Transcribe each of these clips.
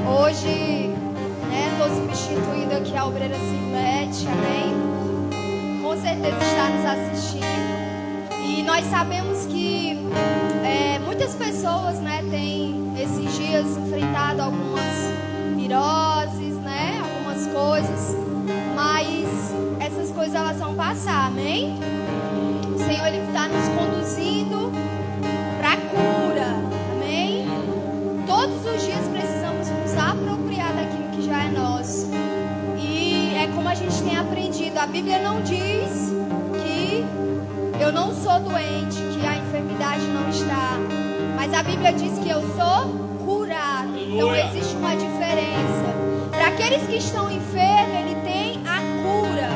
Hoje, estou substituindo aqui a obreira Silvete, amém? Com certeza está nos assistindo. E nós sabemos que muitas pessoas, têm esses dias enfrentado algumas viroses, algumas coisas. Mas essas coisas elas vão passar, amém? O Senhor Ele está nos conduzindo para a cura, amém? Todos os dias precisamos nos apropriar daquilo que já é nosso. E é como a gente tem aprendido. A Bíblia não diz que eu não sou doente, que a enfermidade não está. Mas a Bíblia diz que eu sou curado. Então existe uma diferença. Para aqueles que estão enfermos, Ele tem a cura,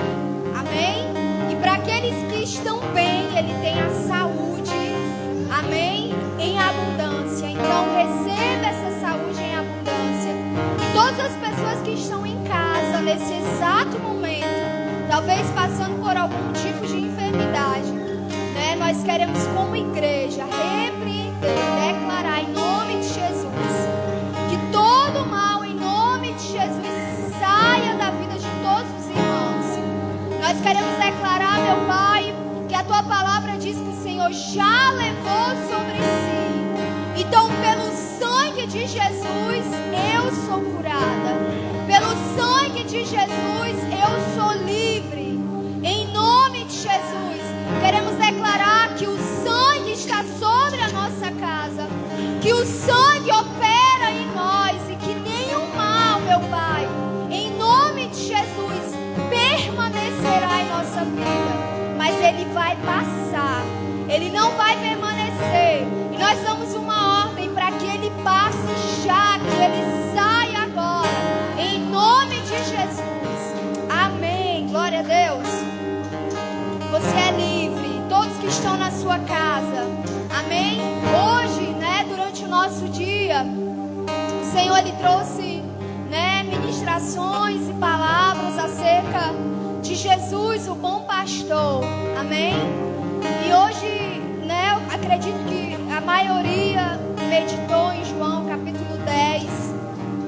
amém? E para aqueles que estão bem, Ele tem a saúde, amém? Em abundância. Então receba essa saúde em abundância. E todas as pessoas que estão em casa nesse exato momento, talvez passando por algum tipo de enfermidade, nós queremos como igreja repreender, declarar em nome de Jesus que todo mal em nome de Jesus saia da vida de todos os irmãos. Nós queremos declarar, meu Pai, que a Tua palavra diz que o Senhor já levou sobre si. Então, pelo sangue de Jesus, eu sou curada. Pelo sangue de Jesus, eu sou livre. Em nome de Jesus, queremos declarar que o sangue está sobre a nossa casa, que o sangue opera em nós e que nenhum mal, meu Pai, em nome de Jesus, permanecerá em nossa vida, mas ele vai passar, ele não vai permanecer. E nós damos uma ordem para que ele passe já, que ele saia agora, em nome de Jesus. Amém. Glória a Deus. Você é livre, todos que estão na sua casa, amém? Hoje, durante o nosso dia, o Senhor Ele trouxe, ministrações e palavras acerca de Jesus, o bom pastor, amém? E hoje, eu acredito que a maioria meditou em João capítulo 10,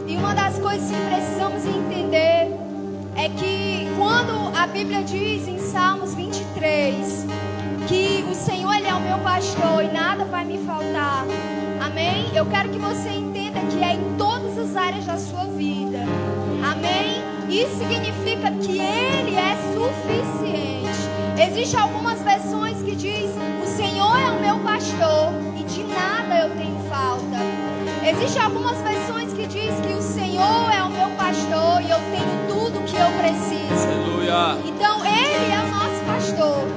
e uma das coisas que precisamos entender é que quando a Bíblia diz em Salmos 23 que o Senhor Ele é o meu pastor e nada vai me faltar, amém? Eu quero que você entenda que é em todas as áreas da sua vida, amém? Isso significa que Ele é suficiente. Existem algumas versões que diz: o Senhor é o meu pastor e de nada eu tenho falta. Existem algumas versões que diz que o Senhor é o meu pastor e eu tenho tudo que eu preciso. Aleluia. Então Ele é o nosso pastor.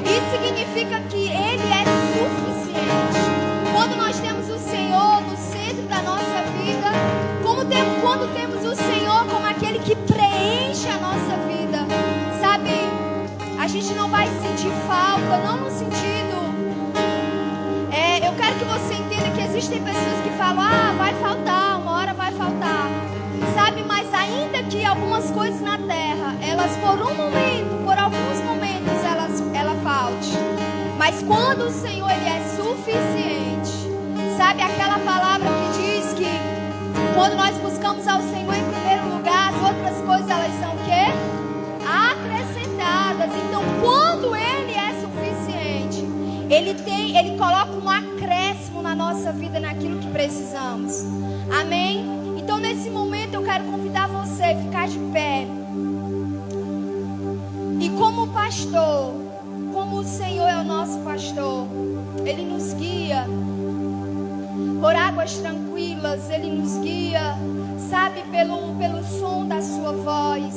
Isso significa que Ele é suficiente. Quando nós temos o Senhor no centro da nossa vida, quando temos o Senhor como aquele que preenche a nossa vida, sabe? A gente não vai sentir falta, não no sentido... eu quero que você entenda que existem pessoas que falam: vai faltar, uma hora vai faltar, sabe? Mas ainda que algumas coisas na terra, elas por um momento, por alguns momentos, ela falte. Mas quando o Senhor Ele é suficiente, sabe aquela palavra que diz que quando nós buscamos ao Senhor em primeiro lugar, as outras coisas elas são o quê? Acrescentadas. Então, quando Ele é suficiente, Ele coloca um acréscimo na nossa vida, naquilo que precisamos. Amém? Então, nesse momento, eu quero convidar você a ficar de pé. E como pastor, como o Senhor é o nosso pastor, Ele nos guia por águas tranquilas, Ele nos guia, sabe, pelo som da sua voz.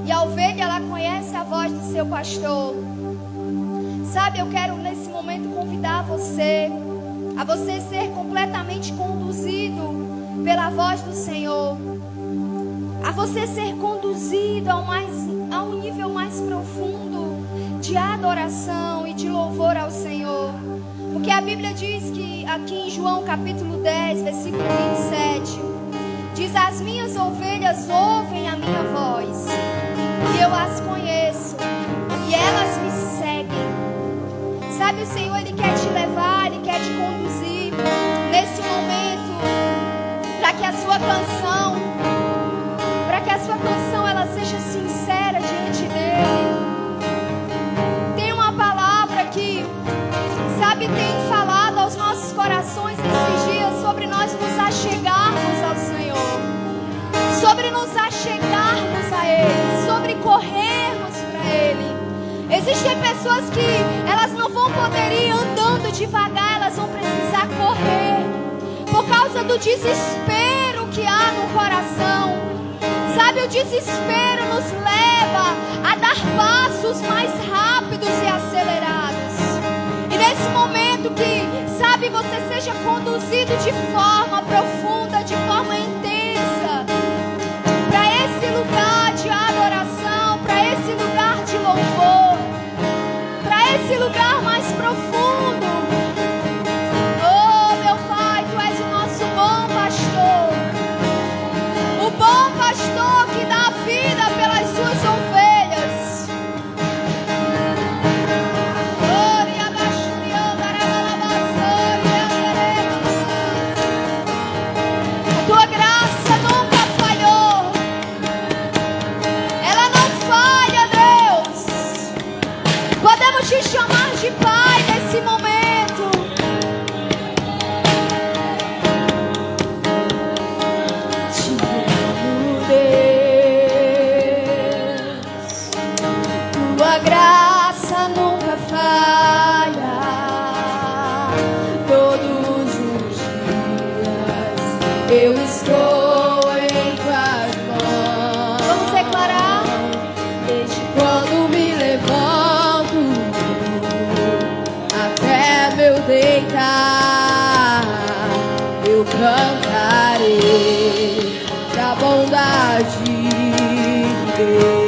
E a ovelha, ela conhece a voz do seu pastor. Sabe, eu quero nesse momento convidar você a você ser completamente conduzido pela voz do Senhor, a você ser conduzido a um nível mais profundo de adoração e de louvor ao Senhor. Porque a Bíblia diz que aqui em João capítulo 10, versículo 27, diz: as minhas ovelhas ouvem a minha voz, e eu as conheço, e elas me seguem. Sabe, o Senhor Ele quer te levar, Ele quer te conduzir nesse momento, para que a sua Existem pessoas que elas não vão poder ir andando devagar, elas vão precisar correr. Por causa do desespero que há no coração. Sabe, o desespero nos leva a dar passos mais rápidos e acelerados. E nesse momento que, sabe, você seja conduzido de forma profunda, de forma intensa, para esse lugar de adoração, para esse lugar de louvor, para esse lugar mais profundo. Oh, meu Pai, Tu és o nosso bom pastor. O bom pastor que dá a vida pelas suas ovelhas. A Tua graça nunca falhou. Ela não falha, Deus. Podemos Te chamar de Pai nesse momento. Tua graça nunca falha. Todos os dias eu estou em Tuas mãos. Vamos declarar? Desde quando me levanto até meu deitar, eu cantarei da bondade de Deus.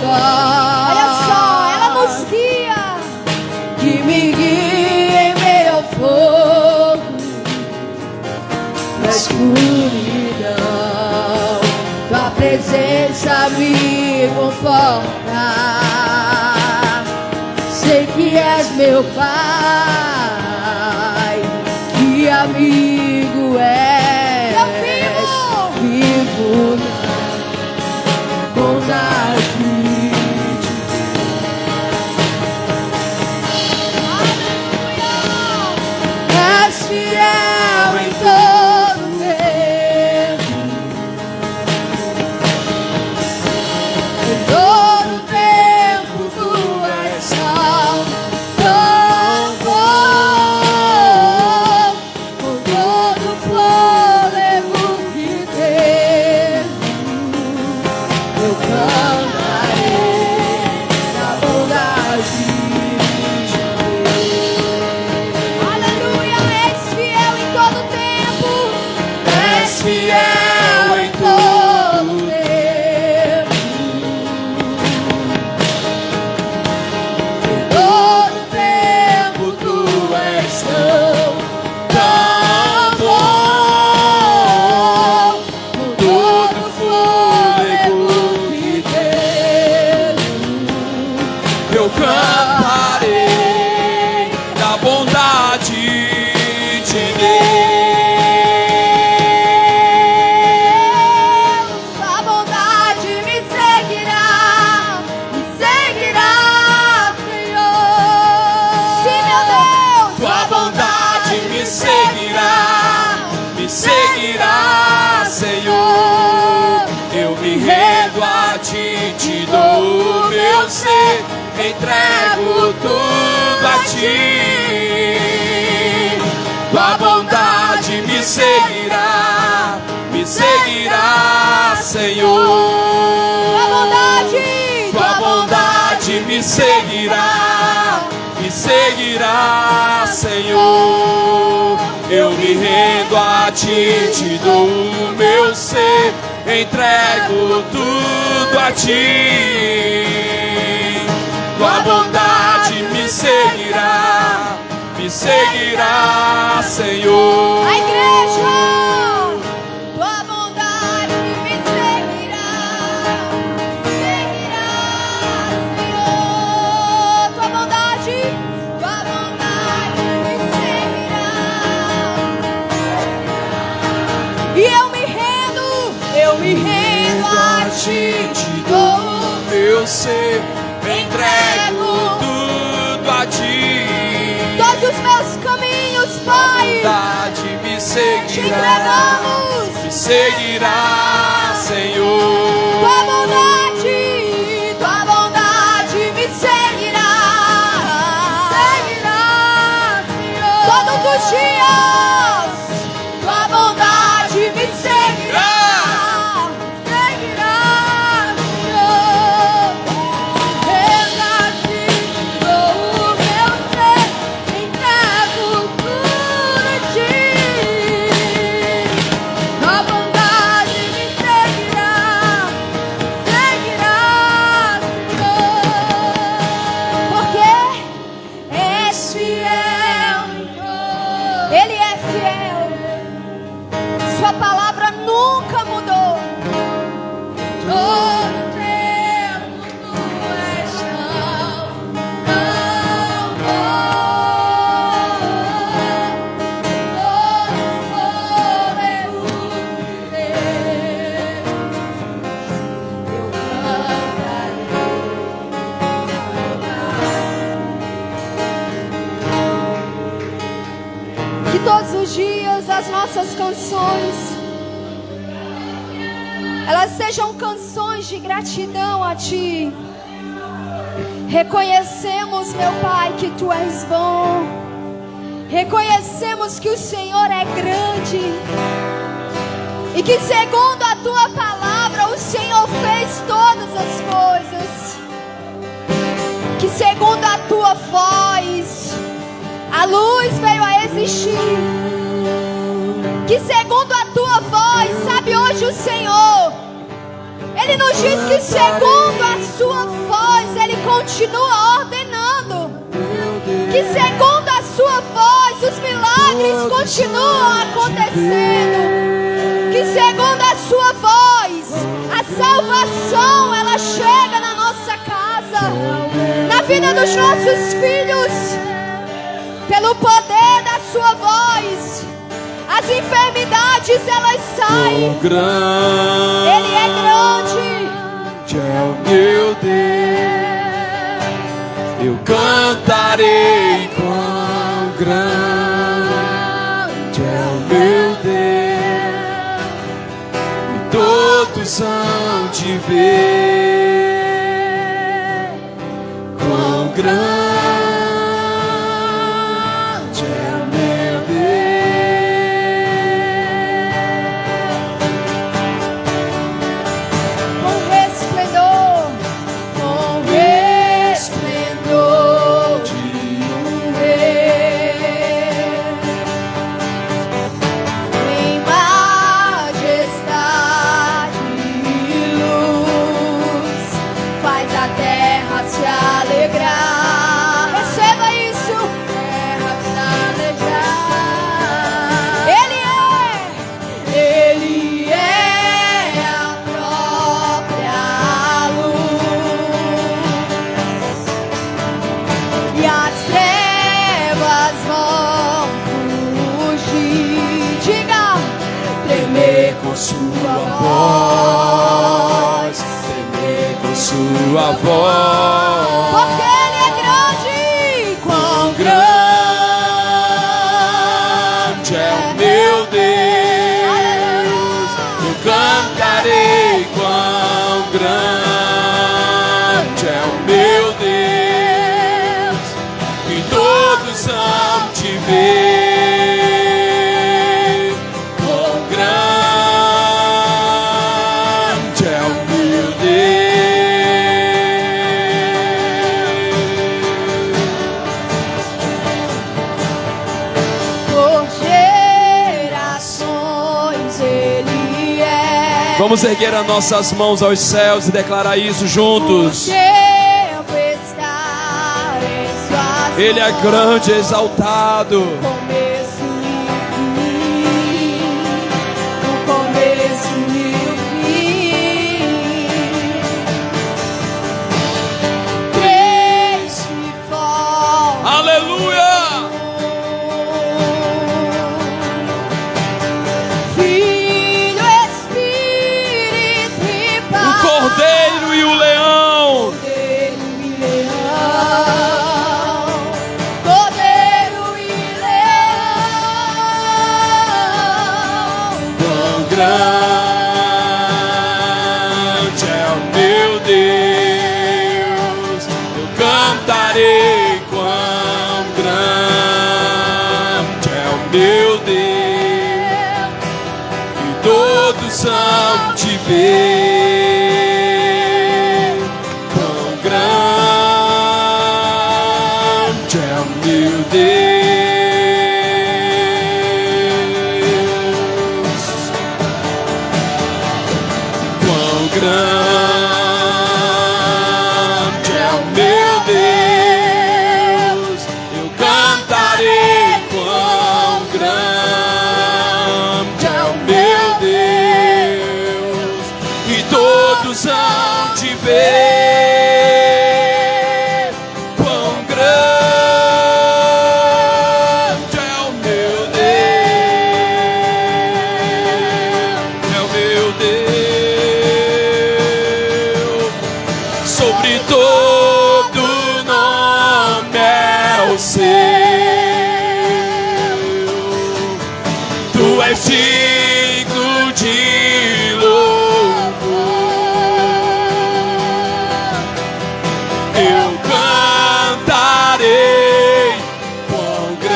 Olha só, ela nos guia. Que me guia em meio ao fogo, na escuridão. Tua presença me conforta. Sei que és meu Pai, que amigo és. Eu vivo bondade. És fiel em todo tempo. Em todo tempo Tu és tão bom. Com todo fôlego que tenho, eu cantarei da bondade de Deus. Aleluia, és fiel em todo tempo. És fiel em todo tempo. Em todo tempo Tu és tão bom. Com todo fôlego que tenho, eu cantarei da bondade de Deus. A bondade me seguirá, Senhor. Sim, meu Deus. Tua bondade me seguirá, Senhor. Eu me rendo a Ti, Te dou o meu ser, entrego tudo a Ti. Tua bondade me seguirá, Senhor. Tua bondade me seguirá, Senhor. Eu me rendo a Ti, Te dou o meu ser, entrego tudo a Ti. Tua bondade me seguirá, Senhor. A igreja, ti te dou o meu ser, entrego tudo a ti. Todos os meus caminhos, Pai, Bondade me te seguirá, entregamos. me seguirá, Senhor. Tua bondade me seguirá. Seguirá, Senhor. Todos os dias, tua bondade me seguirá. Seguirá, Senhor. Eu a ti dou o meu ser, entrego tudo a ti. Tua bondade me seguirá. Seguirá, Senhor. Porque és fiel. Ele é fiel. Sua palavra nunca mudou. Todo tempo tu és tão bom. Todo poderoso Deus, eu cantarei. Que todos os dias as nossas canções, elas sejam canções de gratidão a Ti. Reconhecemos, meu Pai, que Tu és bom. Reconhecemos que o Senhor é grande. E que segundo a Tua palavra, o Senhor fez todas as coisas. Que segundo a Tua voz, a luz veio a existir. Que segundo a Tua voz, sabe, hoje o Senhor, Ele nos diz que segundo a Sua voz, Ele continua ordenando. Que segundo a Sua voz, os milagres continuam acontecendo. Que segundo a Sua voz, a salvação, ela chega na nossa casa, na vida dos nossos filhos. Pelo poder da Sua voz, as enfermidades elas saem. Ele é grande, É o meu Deus, eu cantarei quão grande é o meu Deus, e todos hão de ver quão grande. Sua voz, porque Ele é grande. quão grande é o meu Deus, eu cantarei quão grande é o meu Deus, e todos hão de ver quão grande é o meu Deus. Vamos erguer as nossas mãos aos céus e declarar isso juntos. Ele é grande e exaltado. Aleluia! é o meu Deus. Quão grande é o meu Deus, eu cantarei. Quão grande é o meu Deus, e todos hão de ver. Quão grande é o meu Deus, é o meu Deus. Sobre todo nome é o seu. Tu és digno de louvor. Eu cantarei. Quão grande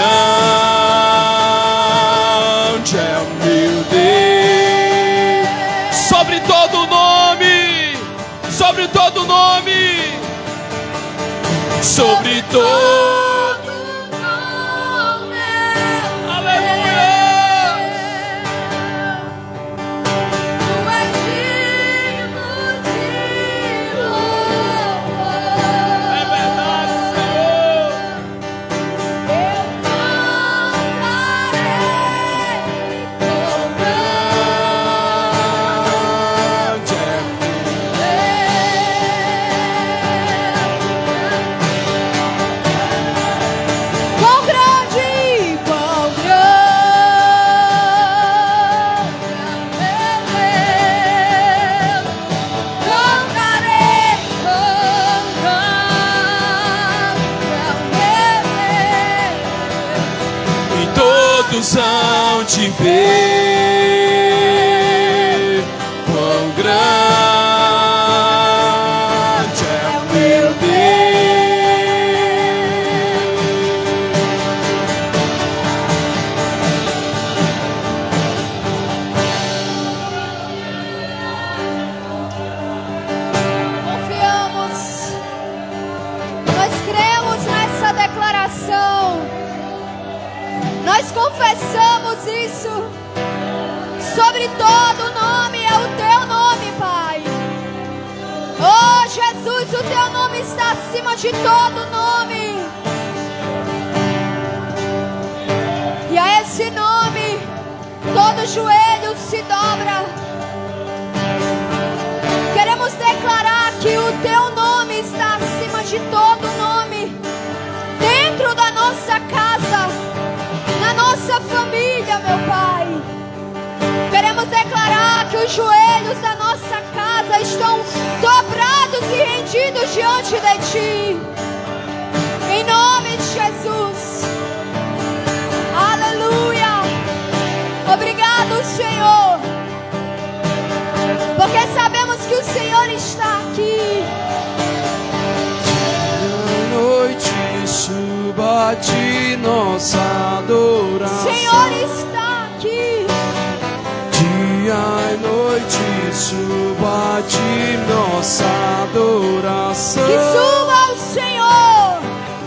é o meu Deus. Sobre todo nome, sobre todo nome, sobre todo nome. Aleluia. Tu és digno de louvor. É verdade, Senhor. Eu cantarei. Quão Grande é Quão grande, quão grande é meu Deus. Cantarei, quão grande é meu Deus. e todos hão te ver. Quão grande é o meu Confiamos, nós cremos nessa declaração, nós confessamos isso. Sobre todo nome é o teu nome, Pai. Oh Jesus, o teu nome está acima de todo nome, e a esse nome todo joelho se dobra. Queremos declarar que o teu nome está acima de todo nome, dentro da nossa casa, na nossa família, meu Pai. Queremos declarar que os joelhos da nossa casa estão dobrados e rendidos diante de Ti, em nome de Jesus. Aleluia. Obrigado, Senhor, porque sabemos que o Senhor está aqui. Dia e noite suba de nossa adoração. Senhor está aqui. Dia e noite suba de nossa adoração. Que suba o Senhor.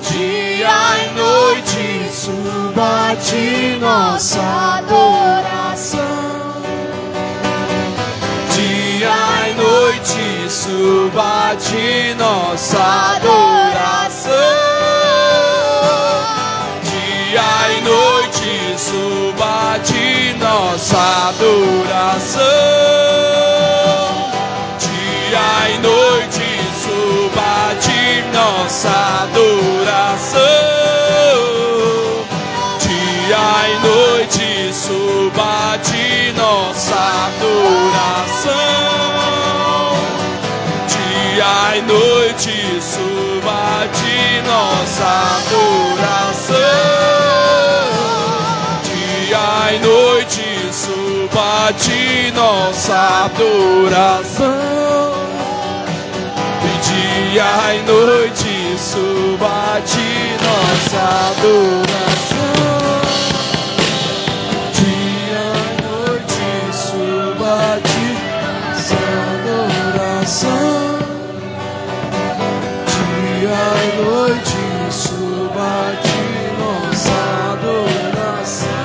Dia e noite suba de nossa adoração. Dia e noite suba de nossa adoração. Dia e noite suba de nossa adoração. Dia e noite suba de nossa adoração. Dia e noite suba de nossa adoração. Dia e noite suba de nossa adoração. Dia e noite suba de nossa adoração. E dia e noite suba de nossa adoração. Dia e noite suba de nossa adoração. Dia e noite suba a ti nossa adoração.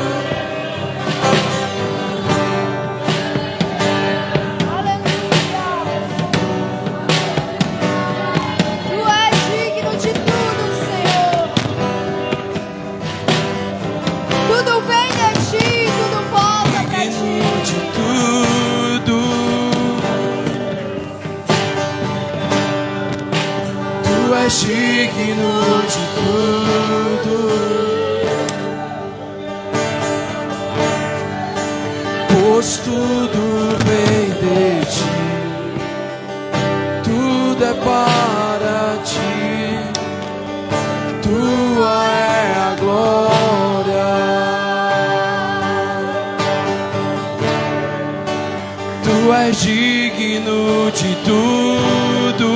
Digno de tudo, pois tudo vem de ti, tudo é para ti, tua é a glória, tu és digno de tudo.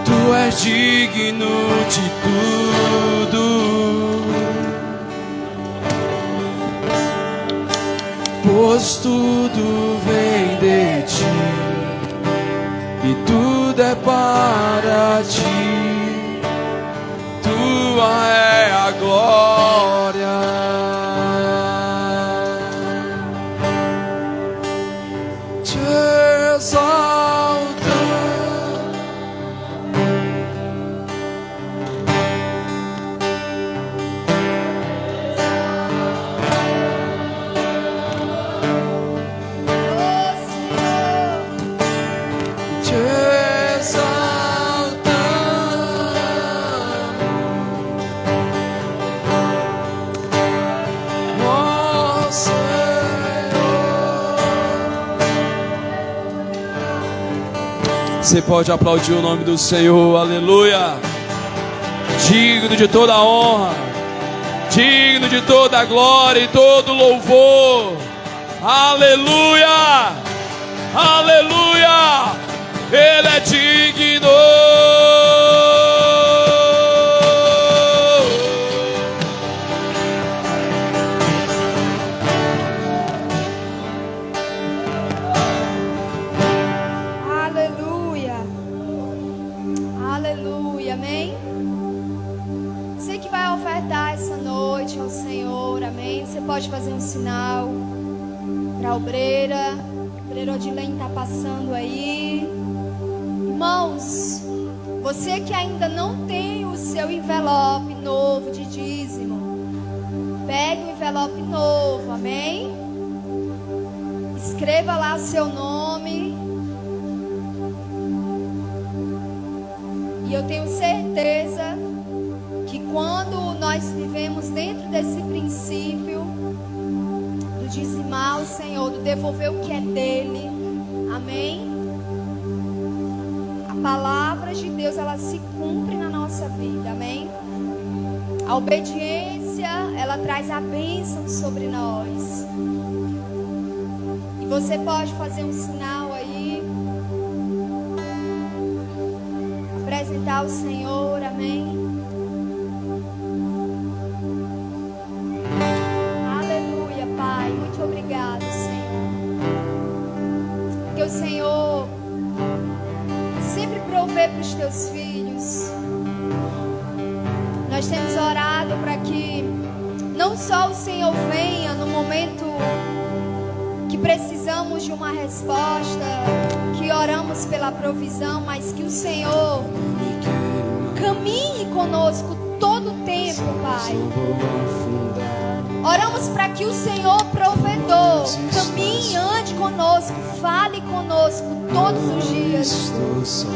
Tu és digno de tudo, pois tudo vem de ti e tudo é para ti, tua é a glória. Te exalto. Você pode aplaudir o nome do Senhor, aleluia. Digno de toda a honra, digno de toda a glória e todo louvor, aleluia, aleluia. Ele é digno. Pode fazer um sinal para a obreira. A obreira Odilene está passando aí. Irmãos, você que ainda não tem o seu envelope novo de dízimo, pegue um envelope novo, amém? Escreva lá o seu nome. E eu tenho certeza que quando nós vivemos dentro desse princípio do dizimar o Senhor, do devolver o que é dele, amém? A palavra de Deus, ela se cumpre na nossa vida, amém? A obediência, ela traz a bênção sobre nós. E você pode fazer um sinal aí, apresentar ao Senhor, amém? Muito obrigado, Senhor. Que o Senhor sempre provê para os teus filhos. Nós temos orado para que não só o Senhor venha no momento que precisamos de uma resposta, que oramos pela provisão, mas que o Senhor caminhe conosco todo o tempo, Pai. Oramos para que o Senhor provedor caminhe, ande conosco, fale conosco todos os dias,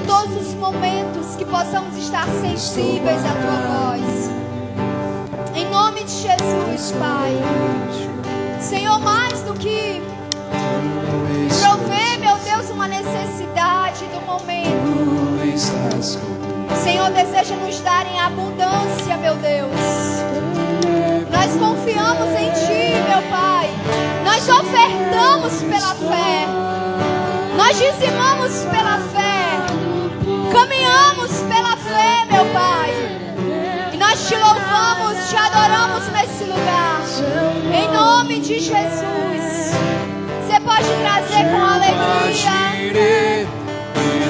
todos os momentos, que possamos estar sensíveis à tua voz. Em nome de Jesus, Pai. Senhor, mais do que prover, meu Deus, uma necessidade do momento, o Senhor deseja nos dar em abundância, meu Deus. Nós confiamos em Ti, meu Pai. Nós ofertamos pela fé. Nós dizimamos pela fé. Caminhamos pela fé, meu Pai. E nós Te louvamos, Te adoramos nesse lugar. Em nome de Jesus. Você pode trazer com alegria.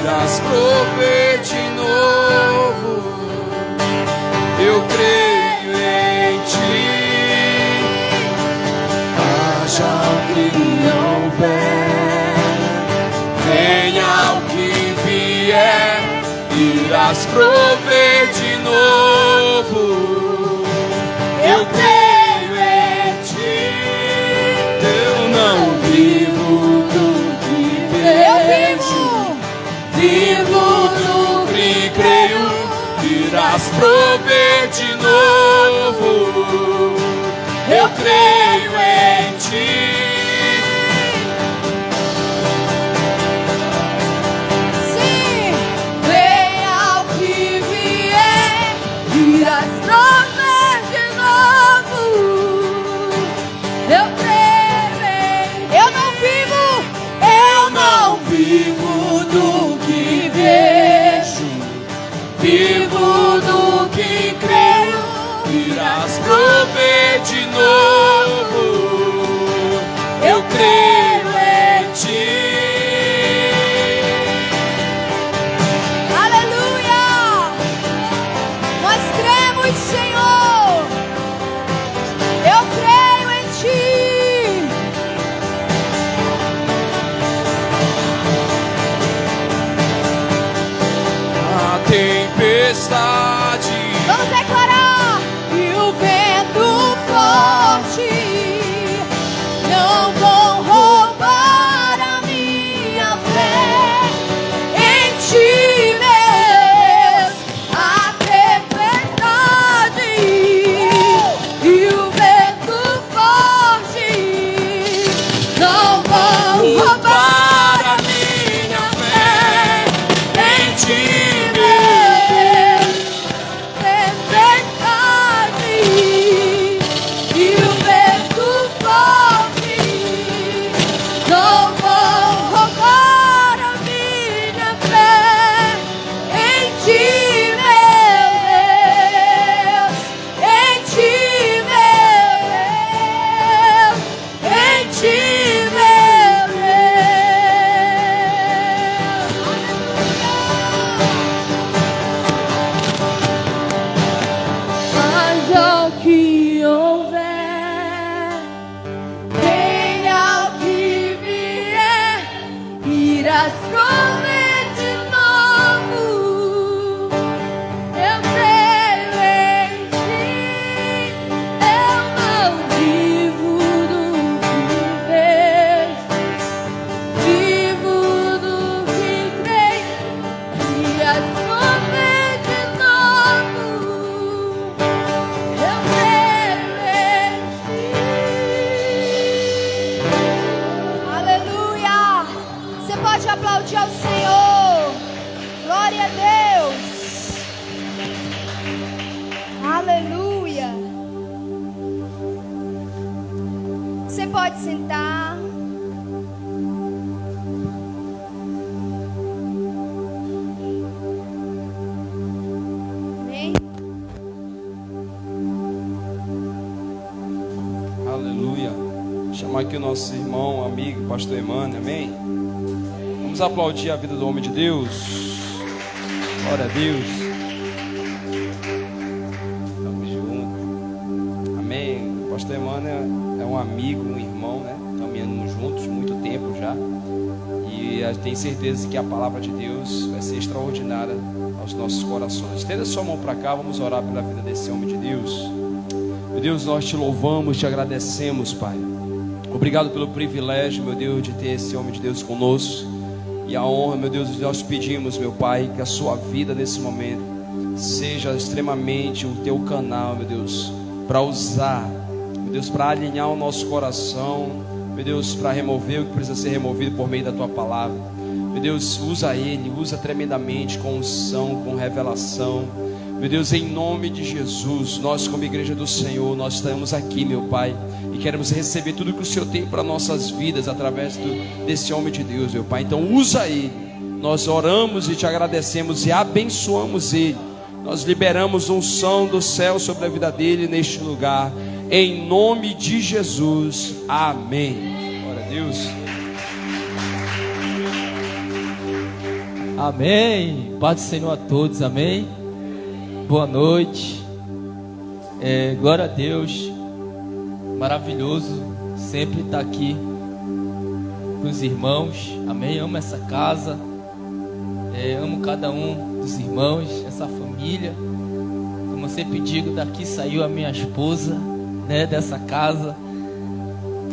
Irás prover vier, irás prover de novo. Eu creio em ti. Eu não vivo do que vejo, vivo do que creio. Irás prover de novo. Eu creio em ti. Sim, venha o que vier, irás prover de novo. Eu creio em ti. Eu não vivo do que vejo, Vivo do que creio, irás prover de novo. Eu creio em ti. Aleluia! Nós cremos, Senhor. Eu creio em ti. A tempestade Vamos declarar. E o vento forte não vão roubar a minha fé em ti, Deus. A tempestade e o vento forte não vão roubar roubar a minha fé em ti, tempestade e o vento forte não vão roubar a minha fé em ti, Deus, em ti, Deus, em ti, haja o que houver, venha o que vier, irás prover de novo. Eu creio em ti. Eu não vivo do que vejo, vivo do que creio. Irás prover de novo. Eu creio em ti. Aleluia! Você pode aplaudir ao Senhor. Glória a Deus. Aleluia. Você pode sentar. Amém. Aleluia. Chamar aqui o nosso irmão, amigo, pastor Emmanuel, amém? Vamos aplaudir a vida do homem de Deus. Glória a Deus. Tamo junto. Amém. O pastor Emmanuel é um amigo, um irmão, né? Caminhando juntos muito tempo já. E tenho certeza que a palavra de Deus vai ser extraordinária aos nossos corações. Estenda sua mão para cá, vamos orar pela vida desse homem de Deus. Meu Deus, nós te louvamos, te agradecemos, Pai. Obrigado pelo privilégio, meu Deus, de ter esse homem de Deus conosco. E a honra, meu Deus, nós pedimos, meu Pai, que a sua vida nesse momento seja extremamente o teu canal, meu Deus, para usar, meu Deus, para alinhar o nosso coração, meu Deus, para remover o que precisa ser removido por meio da tua palavra. Meu Deus, usa ele, usa tremendamente com unção, com revelação. Meu Deus, em nome de Jesus, nós como igreja do Senhor, nós estamos aqui, meu Pai, e queremos receber tudo que o Senhor tem para nossas vidas através desse homem de Deus, meu Pai. Então usa ele. Nós oramos e te agradecemos e abençoamos ele. Nós liberamos unção do céu sobre a vida dele neste lugar, em nome de Jesus, amém. Glória a Deus. Amém. Paz do Senhor a todos, amém. Boa noite. Glória a Deus. Maravilhoso sempre estar aqui com os irmãos, amém. Amo essa casa. Amo cada um dos irmãos, essa família. Como eu sempre digo, daqui saiu a minha esposa, né, dessa casa,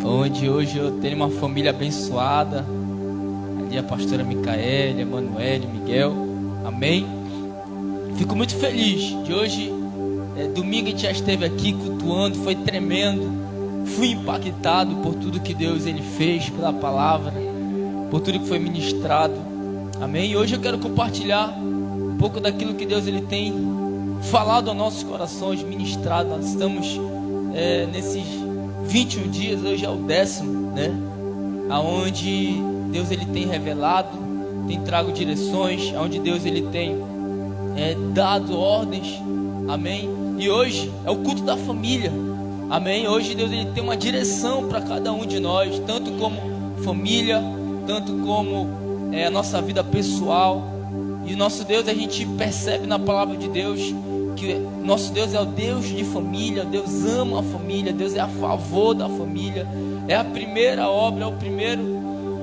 onde hoje eu tenho uma família abençoada. Ali a pastora Micaele, Emanuele, Miguel, amém. Fico muito feliz de hoje, domingo a gente já esteve aqui cultuando, foi tremendo. Fui impactado por tudo que Deus ele fez, pela palavra, por tudo que foi ministrado, amém. E hoje eu quero compartilhar um pouco daquilo que Deus ele tem falado aos nossos corações, ministrado. Nós estamos nesses 21 dias, hoje é o 10º, né, aonde Deus ele tem revelado, tem trago direções, aonde Deus ele tem dado ordens, amém. E hoje é o culto da família, amém. Hoje Deus ele tem uma direção para cada um de nós, tanto como família, tanto como a nossa vida pessoal. E nosso Deus, a gente percebe na palavra de Deus que nosso Deus é o Deus de família. Deus ama a família, Deus é a favor da família, é a primeira obra, é o primeiro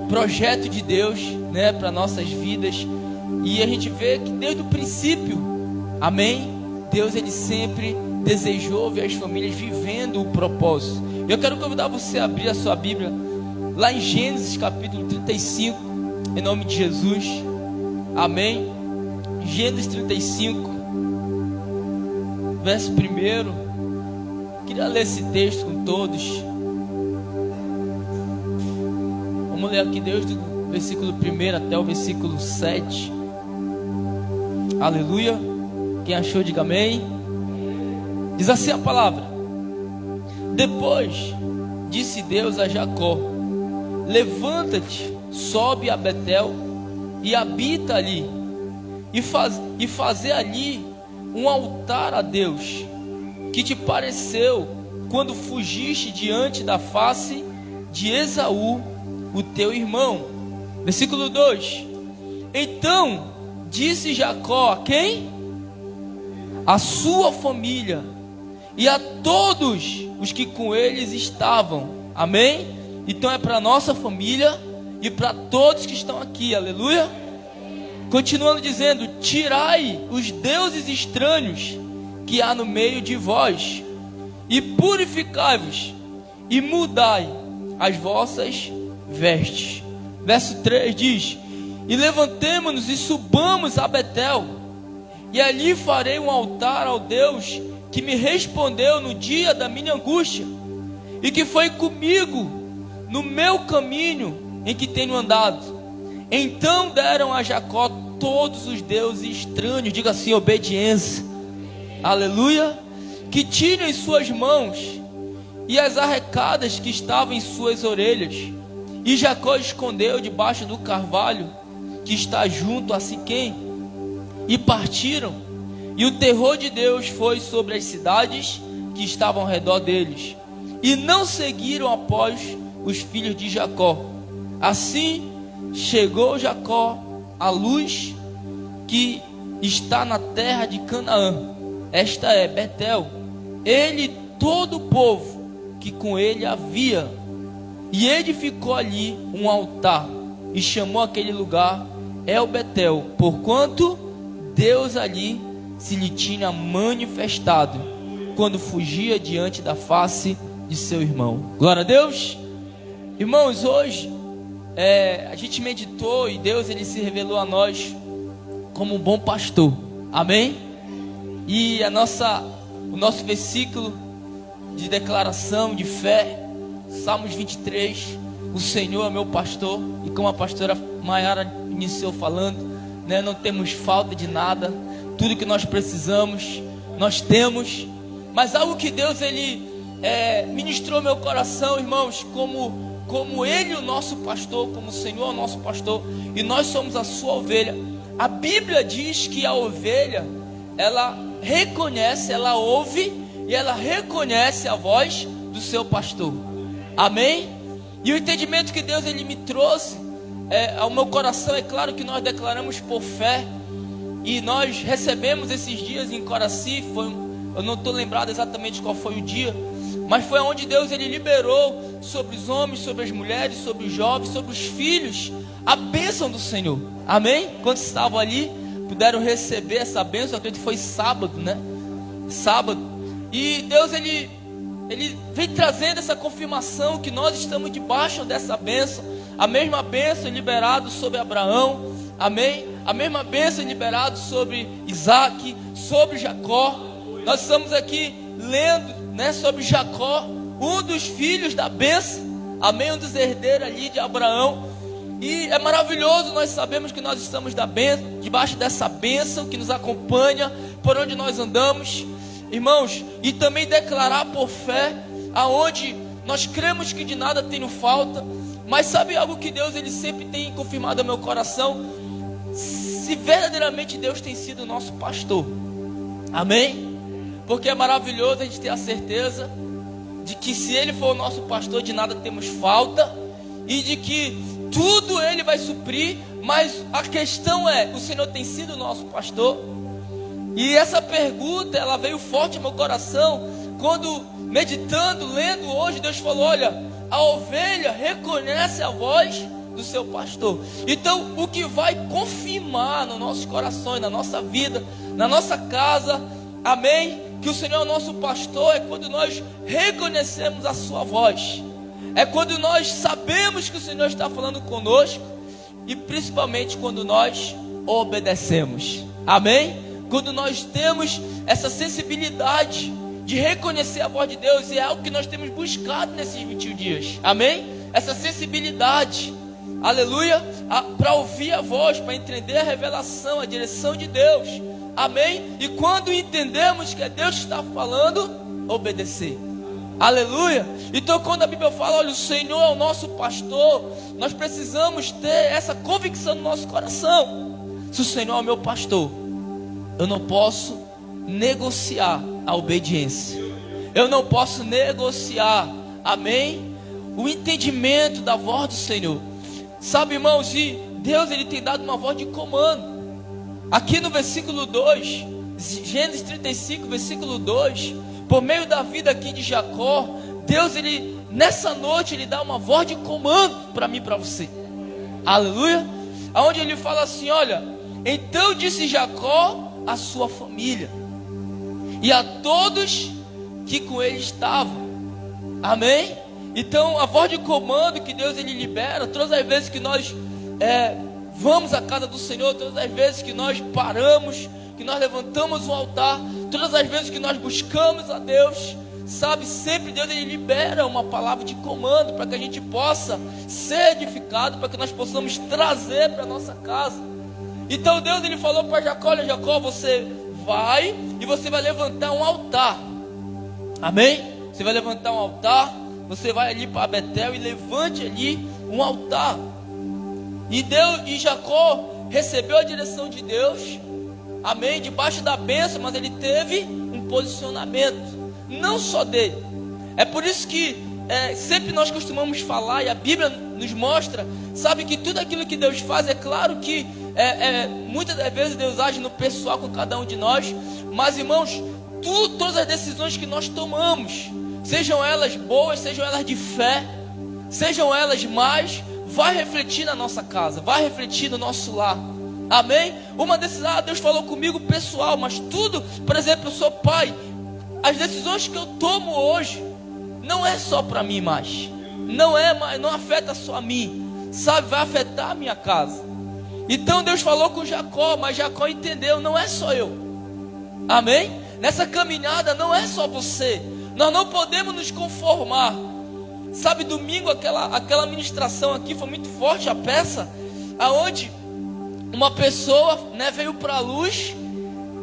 projeto de Deus, né, para nossas vidas. E a gente vê que desde o princípio, amém, Deus ele sempre desejou ver as famílias vivendo o propósito. Eu quero convidar você a abrir a sua Bíblia lá em Gênesis capítulo 35, em nome de Jesus, amém. Gênesis 35, verso 1. Queria ler esse texto com todos. Vamos ler aqui desde o versículo 1 até o versículo 7. Aleluia. Quem achou, diga amém. Diz assim a palavra: Depois disse Deus a Jacó: Levanta-te, sobe a Betel e habita ali, e fazer ali um altar a Deus, que te pareceu quando fugiste diante da face de Esaú, o teu irmão. Versículo 2: Então disse Jacó a quem? A sua família e a todos os que com eles estavam, amém? Então é para nossa família e para todos que estão aqui, aleluia. Continuando dizendo: Tirai os deuses estranhos que há no meio de vós, e purificai-vos, e mudai as vossas vestes. Verso 3 diz: E levantemo-nos e subamos a Betel, e ali farei um altar ao Deus que me respondeu no dia da minha angústia, e que foi comigo no meu caminho em que tenho andado. Então deram a Jacó todos os deuses estranhos, diga assim, obediência, aleluia, que tinham em suas mãos, e as arrecadas que estavam em suas orelhas. E Jacó escondeu debaixo do carvalho que está junto a Siquém, e partiram. E o terror de Deus foi sobre as cidades que estavam ao redor deles, e não seguiram após os filhos de Jacó. Assim chegou Jacó à luz que está na terra de Canaã, esta é Betel, ele e todo o povo que com ele havia, e edificou ali um altar, e chamou aquele lugar El Betel, porquanto Deus ali se lhe tinha manifestado quando fugia diante da face de seu irmão. Glória a Deus. Irmãos, hoje a gente meditou e Deus ele se revelou a nós como um bom pastor, amém? E o nosso versículo de declaração de fé, Salmos 23, o Senhor é meu pastor, e como a pastora Maiara iniciou falando, né, não temos falta de nada, tudo que nós precisamos, nós temos. Mas algo que Deus ele ministrou meu coração, irmãos, como Ele o nosso pastor, como o Senhor é o nosso pastor, e nós somos a sua ovelha. A Bíblia diz que a ovelha, ela reconhece, ela ouve e ela reconhece a voz do seu pastor, amém? E o entendimento que Deus ele me trouxe ao meu coração, é claro que nós declaramos por fé, e nós recebemos esses dias em Coraci, eu não estou lembrado exatamente qual foi o dia, mas foi onde Deus ele liberou sobre os homens, sobre as mulheres, sobre os jovens, sobre os filhos, a bênção do Senhor. Amém? Quando estavam ali, puderam receber essa bênção. Acredito que foi sábado, né? Sábado. E Deus ele vem trazendo essa confirmação que nós estamos debaixo dessa bênção. A mesma bênção liberada sobre Abraão, amém? A mesma bênção liberada sobre Isaac, sobre Jacó. Nós estamos aqui lendo, né, sobre Jacó, um dos filhos da bênção, amém? Um dos herdeiros ali de Abraão. E é maravilhoso, nós sabemos que nós estamos debaixo dessa bênção que nos acompanha por onde nós andamos, irmãos, e também declarar por fé, aonde nós cremos que de nada tenho falta. Mas sabe algo que Deus ele sempre tem confirmado ao meu coração? Se verdadeiramente Deus tem sido o nosso pastor, amém? Porque é maravilhoso a gente ter a certeza de que se Ele for o nosso pastor, de nada temos falta, e de que tudo Ele vai suprir. Mas a questão é, o Senhor tem sido o nosso pastor? E essa pergunta, ela veio forte ao meu coração, quando meditando, lendo hoje, Deus falou, olha, a ovelha reconhece a voz do seu pastor. Então, o que vai confirmar no nosso coração, na nossa vida, na nossa casa, amém? Que o Senhor é o nosso pastor, é quando nós reconhecemos a sua voz. É quando nós sabemos que o Senhor está falando conosco. E principalmente quando nós obedecemos, amém? Quando nós temos essa sensibilidade de reconhecer a voz de Deus. E é algo que nós temos buscado nesses 21 dias, amém? Essa sensibilidade, aleluia, para ouvir a voz, para entender a revelação, a direção de Deus, amém? E quando entendemos que é Deus que está falando, obedecer, aleluia. Então quando a Bíblia fala, olha, o Senhor é o nosso pastor, nós precisamos ter essa convicção no nosso coração. Se o Senhor é o meu pastor, eu não posso negociar a obediência, eu não posso negociar, amém, o entendimento da voz do Senhor. Sabe, irmãos, e Deus ele tem dado uma voz de comando. Aqui no versículo 2, Gênesis 35, versículo 2, por meio da vida aqui de Jacó, Deus ele, nessa noite, ele dá uma voz de comando para mim e para você, aleluia, aonde ele fala assim, olha, então disse Jacó a sua família e a todos que com ele estavam, amém? Então a voz de comando que Deus ele libera, todas as vezes que nós vamos à casa do Senhor, todas as vezes que nós paramos, que nós levantamos um altar, todas as vezes que nós buscamos a Deus, sabe, sempre Deus ele libera uma palavra de comando para que a gente possa ser edificado, para que nós possamos trazer para a nossa casa. Então Deus ele falou para Jacó, olha Jacó, você vai e você vai levantar um altar, amém? Você vai levantar um altar, você vai ali para Betel e levante ali um altar. E Jacó recebeu a direção de Deus, amém, debaixo da bênção, mas ele teve um posicionamento, não só dele. É por isso que sempre nós costumamos falar, e a Bíblia nos mostra, sabe, que tudo aquilo que Deus faz, é claro que muitas das vezes Deus age no pessoal com cada um de nós, mas irmãos, todas as decisões que nós tomamos, sejam elas boas, sejam elas de fé, sejam elas más, vai refletir na nossa casa, vai refletir no nosso lar, amém? Uma decisão, Deus falou comigo pessoal, mas tudo, por exemplo, eu sou pai, as decisões que eu tomo hoje, não é só para mim mais, não afeta só a mim, sabe, vai afetar a minha casa. Então Deus falou com Jacó, mas Jacó entendeu, não é só eu, amém? Nessa caminhada não é só você, nós não podemos nos conformar. Sabe, domingo aquela ministração aqui foi muito forte, a peça, aonde uma pessoa, né, veio para a luz,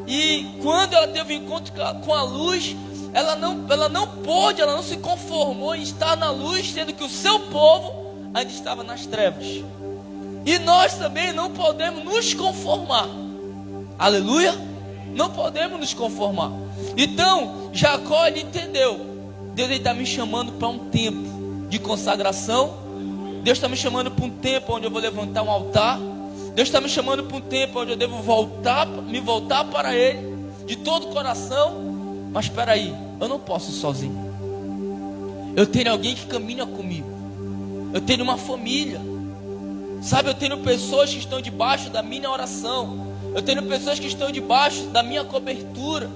e quando ela teve um encontro com a luz, ela não se conformou em estar na luz, sendo que o seu povo ainda estava nas trevas. E nós também não podemos nos conformar, aleluia, não podemos nos conformar. Então Jacó ele entendeu, Deus está me chamando para um tempo de consagração, Deus está me chamando para um tempo onde eu vou levantar um altar, Deus está me chamando para um tempo onde eu devo me voltar para Ele de todo o coração. Mas espera aí, eu não posso ir sozinho, Eu tenho alguém que caminha comigo. Eu tenho uma família. Sabe, eu tenho pessoas que estão debaixo da minha oração. Eu tenho pessoas que estão debaixo da minha cobertura.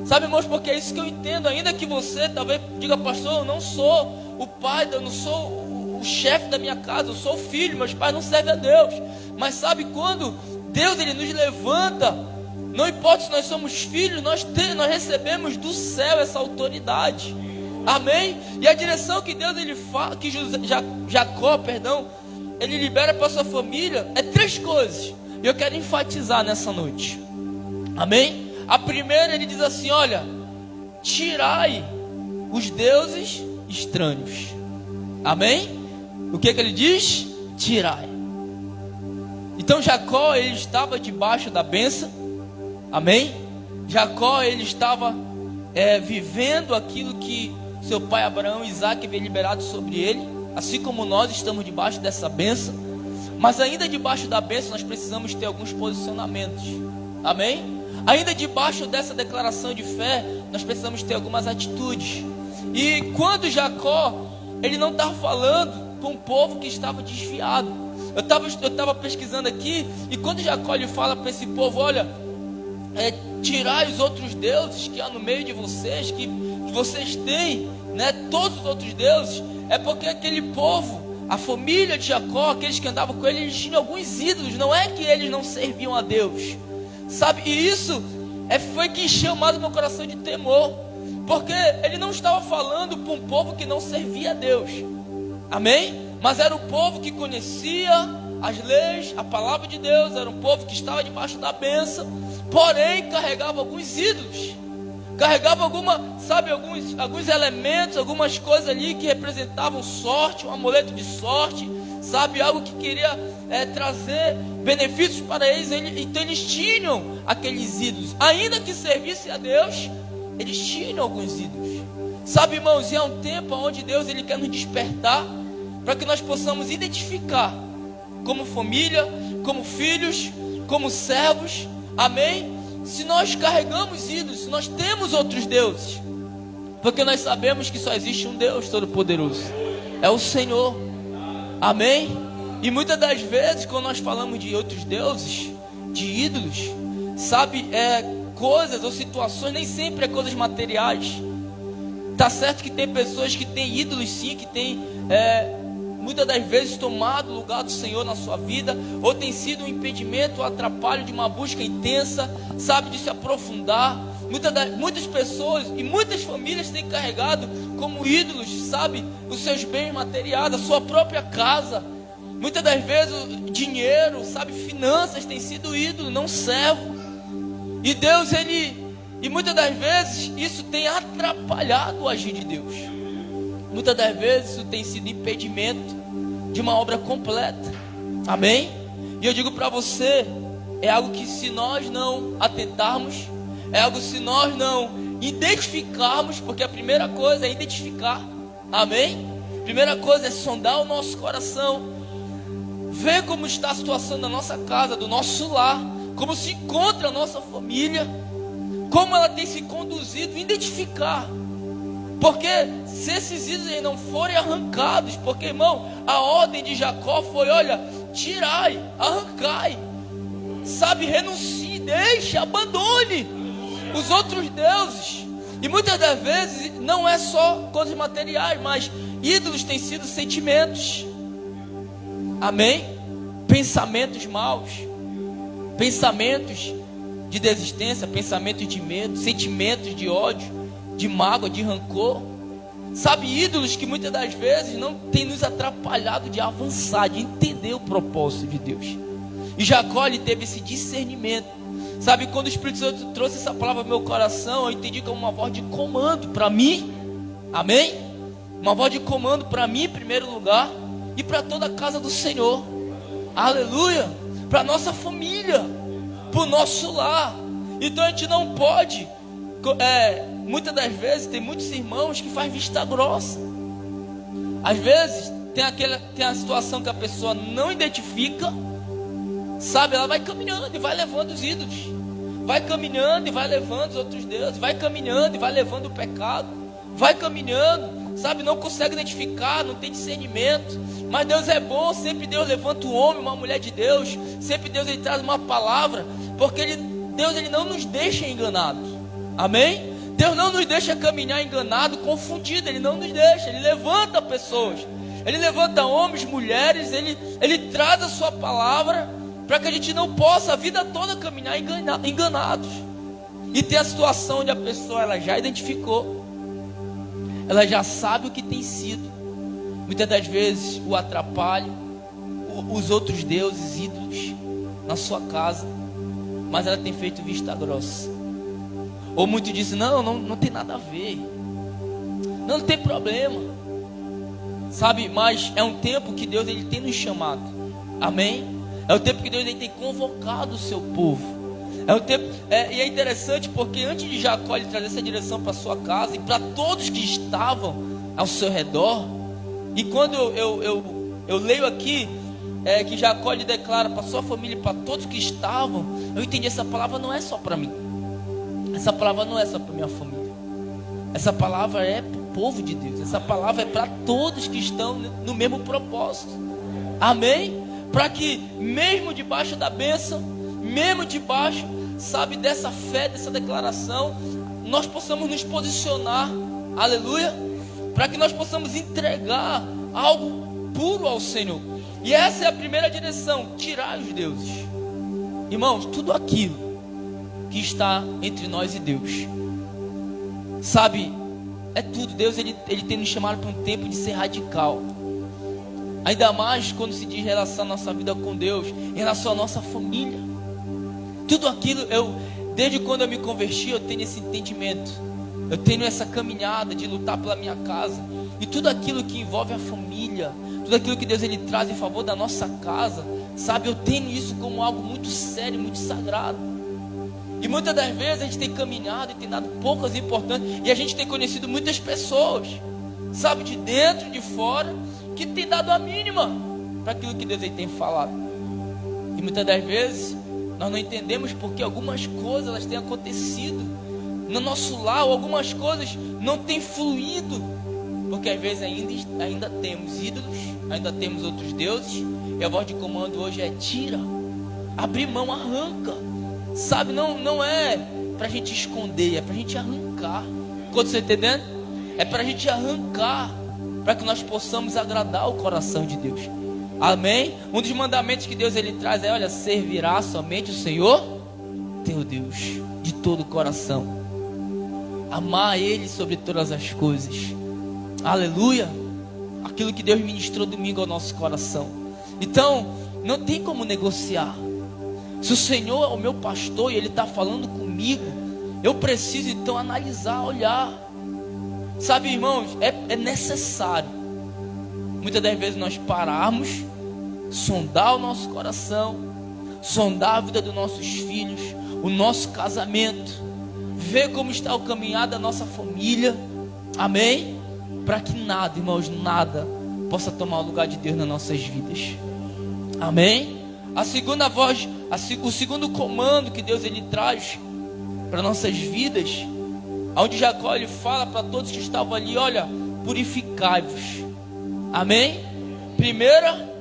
Sabe, irmãos, porque é isso que eu entendo. Ainda que você talvez diga, pastor, eu não sou o pai, eu não sou o chefe da minha casa, eu sou o filho, meus pais não servem a Deus. Mas sabe, quando Deus ele nos levanta, não importa se nós somos filhos, nós recebemos do céu essa autoridade. Amém? E a direção que Deus ele fala, que Jacó, ele libera para sua família é 3 coisas. E eu quero enfatizar nessa noite. Amém? A primeira, ele diz assim, olha, tirai os deuses estranhos. Amém? O que ele diz? Tirai. Então Jacó, ele estava debaixo da bênção. Amém? Jacó, ele estava vivendo aquilo que seu pai Abraão e Isaac havia liberado sobre ele. Assim como nós estamos debaixo dessa bênção. Mas ainda debaixo da bênção nós precisamos ter alguns posicionamentos. Amém? Ainda debaixo dessa declaração de fé, nós precisamos ter algumas atitudes. E quando Jacó, ele não estava falando com um povo que estava desviado. Eu estava pesquisando aqui, e quando Jacó lhe fala para esse povo, olha, tirai os outros deuses que há no meio de vocês, que vocês têm, né, todos os outros deuses, é porque aquele povo, a família de Jacó, aqueles que andavam com ele, eles tinham alguns ídolos. Não é que eles não serviam a Deus, sabe? E isso foi que encheu mais o meu coração de temor, porque ele não estava falando para um povo que não servia a Deus. Amém? Mas era um povo que conhecia as leis, a palavra de Deus. Era um povo que estava debaixo da bênção, porém carregava alguns ídolos. Carregava alguns elementos, algumas coisas ali que representavam sorte, um amuleto de sorte, sabe, algo que queria trazer benefícios para eles. Então eles tinham aqueles ídolos, ainda que servissem a Deus, eles tinham alguns ídolos. Sabe, irmãos, e é um tempo onde Deus ele quer nos despertar, para que nós possamos identificar, como família, como filhos, como servos, amém? Se nós carregamos ídolos, se nós temos outros deuses, porque nós sabemos que só existe um Deus Todo-Poderoso, é o Senhor, amém? E muitas das vezes, quando nós falamos de outros deuses, de ídolos, sabe, coisas ou situações, nem sempre é coisas materiais. Tá certo que tem pessoas que têm ídolos sim, que têm muitas das vezes tomado o lugar do Senhor na sua vida, ou tem sido um impedimento, um atrapalho de uma busca intensa, sabe, de se aprofundar. Muitas pessoas e muitas famílias têm carregado como ídolos, sabe, os seus bens materiais, a sua própria casa. Muitas das vezes o dinheiro, sabe, finanças tem sido ídolo, não servo. E Deus, e muitas das vezes isso tem atrapalhado o agir de Deus. Muitas das vezes isso tem sido impedimento de uma obra completa. Amém? E eu digo para você, é algo que se nós não atentarmos, é algo se nós não identificarmos, porque a primeira coisa é identificar. Amém? A primeira coisa é sondar o nosso coração, ver como está a situação da nossa casa, do nosso lar, como se encontra a nossa família, como ela tem se conduzido, identificar. Porque se esses ídolos não forem arrancados, porque, irmão, a ordem de Jacó foi, olha, tirai, arrancai, sabe, renuncie, deixe, abandone os outros deuses. E muitas das vezes não é só coisas materiais, mas ídolos têm sido sentimentos. Amém? Pensamentos maus, pensamentos de desistência, pensamentos de medo, sentimentos de ódio, de mágoa, de rancor. Sabe, ídolos que muitas das vezes não tem nos atrapalhado de avançar, de entender o propósito de Deus. E Jacó, ele teve esse discernimento. Sabe, quando o Espírito Santo trouxe essa palavra ao meu coração, eu entendi como uma voz de comando para mim. Amém? Uma voz de comando para mim em primeiro lugar, e para toda a casa do Senhor. Aleluia! Para nossa família, para o nosso lar. Então a gente não pode, muitas das vezes tem muitos irmãos que fazem vista grossa. Às vezes tem a situação que a pessoa não identifica, sabe, ela vai caminhando e vai levando os ídolos, vai caminhando e vai levando os outros deuses, vai caminhando e vai levando o pecado, vai caminhando, sabe, não consegue identificar, não tem discernimento. Mas Deus é bom, sempre Deus levanta um homem, uma mulher de Deus. Sempre Deus ele traz uma palavra, porque Deus ele não nos deixa enganados. Amém? Deus não nos deixa caminhar enganado, confundido. Ele não nos deixa, Ele levanta pessoas. Ele levanta homens, mulheres. Ele traz a sua palavra para que a gente não possa a vida toda caminhar enganados. E tem a situação onde a pessoa ela já identificou, ela já sabe o que tem sido. Muitas das vezes o atrapalho, os outros deuses, ídolos na sua casa, mas ela tem feito vista grossa. Ou muito disse, não tem nada a ver, não tem problema, sabe? Mas é um tempo que Deus ele tem nos chamado, amém? É o tempo que Deus ele tem convocado o seu povo. É um tempo, e é interessante porque antes de Jacó ele trazer essa direção para sua casa e para todos que estavam ao seu redor, e quando eu leio aqui que Jacó lhe declara para sua família e para todos que estavam, eu entendi, essa palavra não é só para mim, essa palavra não é só para minha família, essa palavra é para o povo de Deus, essa palavra é para todos que estão no mesmo propósito, amém? Para que mesmo debaixo da bênção, mesmo debaixo, sabe, dessa fé, dessa declaração, nós possamos nos posicionar, aleluia, para que nós possamos entregar algo puro ao Senhor. E essa é a primeira direção, tirar os deuses. Irmãos, tudo aquilo que está entre nós e Deus, sabe, é tudo. Deus ele tem nos chamado para um tempo de ser radical. Ainda mais quando se diz em relação à nossa vida com Deus, em relação à nossa família. Tudo aquilo, desde quando eu me converti, eu tenho esse entendimento. Eu tenho essa caminhada de lutar pela minha casa. E tudo aquilo que envolve a família, tudo aquilo que Deus ele traz em favor da nossa casa, sabe, eu tenho isso como algo muito sério, muito sagrado. E muitas das vezes a gente tem caminhado e tem dado poucas importâncias. E a gente tem conhecido muitas pessoas, sabe, de dentro, de fora, que tem dado a mínima para aquilo que Deus ele tem falado. E muitas das vezes nós não entendemos porque algumas coisas elas têm acontecido no nosso lar, ou algumas coisas não têm fluído, porque às vezes ainda temos ídolos, ainda temos outros deuses, e a voz de comando hoje é tira, abrir mão, arranca, sabe, não é para a gente esconder, é para a gente arrancar. Quando você está entendendo? É para a gente arrancar, para que nós possamos agradar o coração de Deus. Amém? Um dos mandamentos que Deus ele traz é, olha, servirá somente o Senhor teu Deus de todo o coração, amar Ele sobre todas as coisas. Aleluia. Aquilo que Deus ministrou domingo ao nosso coração. Então não tem como negociar. Se o Senhor é o meu pastor e Ele está falando comigo, eu preciso então analisar, olhar. Sabe, irmãos, é necessário muitas das vezes nós pararmos, sondar o nosso coração, sondar a vida dos nossos filhos, o nosso casamento, ver como está o caminhar da nossa família, amém? Para que nada, irmãos, nada possa tomar o lugar de Deus nas nossas vidas, amém? A segunda voz, o segundo comando que Deus ele traz para nossas vidas, onde Jacó ele fala para todos que estavam ali, olha, purificai-vos, amém? Primeira,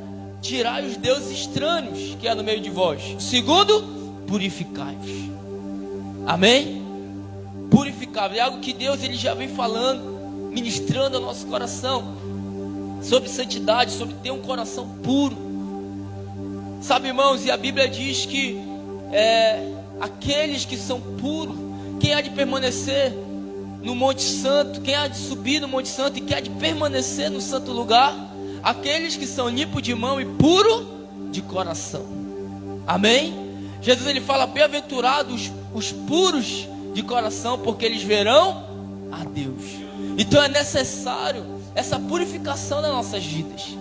tirai os deuses estranhos que há no meio de vós. Segundo, purificai-vos, amém? Purificai-vos, é algo que Deus ele já vem falando, ministrando ao nosso coração, sobre santidade, sobre ter um coração puro, sabe, irmãos, e a Bíblia diz que aqueles que são puros, quem há de permanecer no Monte Santo, quem há de subir no Monte Santo e quem há de permanecer no santo lugar, aqueles que são limpos de mão e puros de coração, amém? Jesus ele fala, bem-aventurados os puros de coração, porque eles verão a Deus. Então é necessário essa purificação das nossas vidas,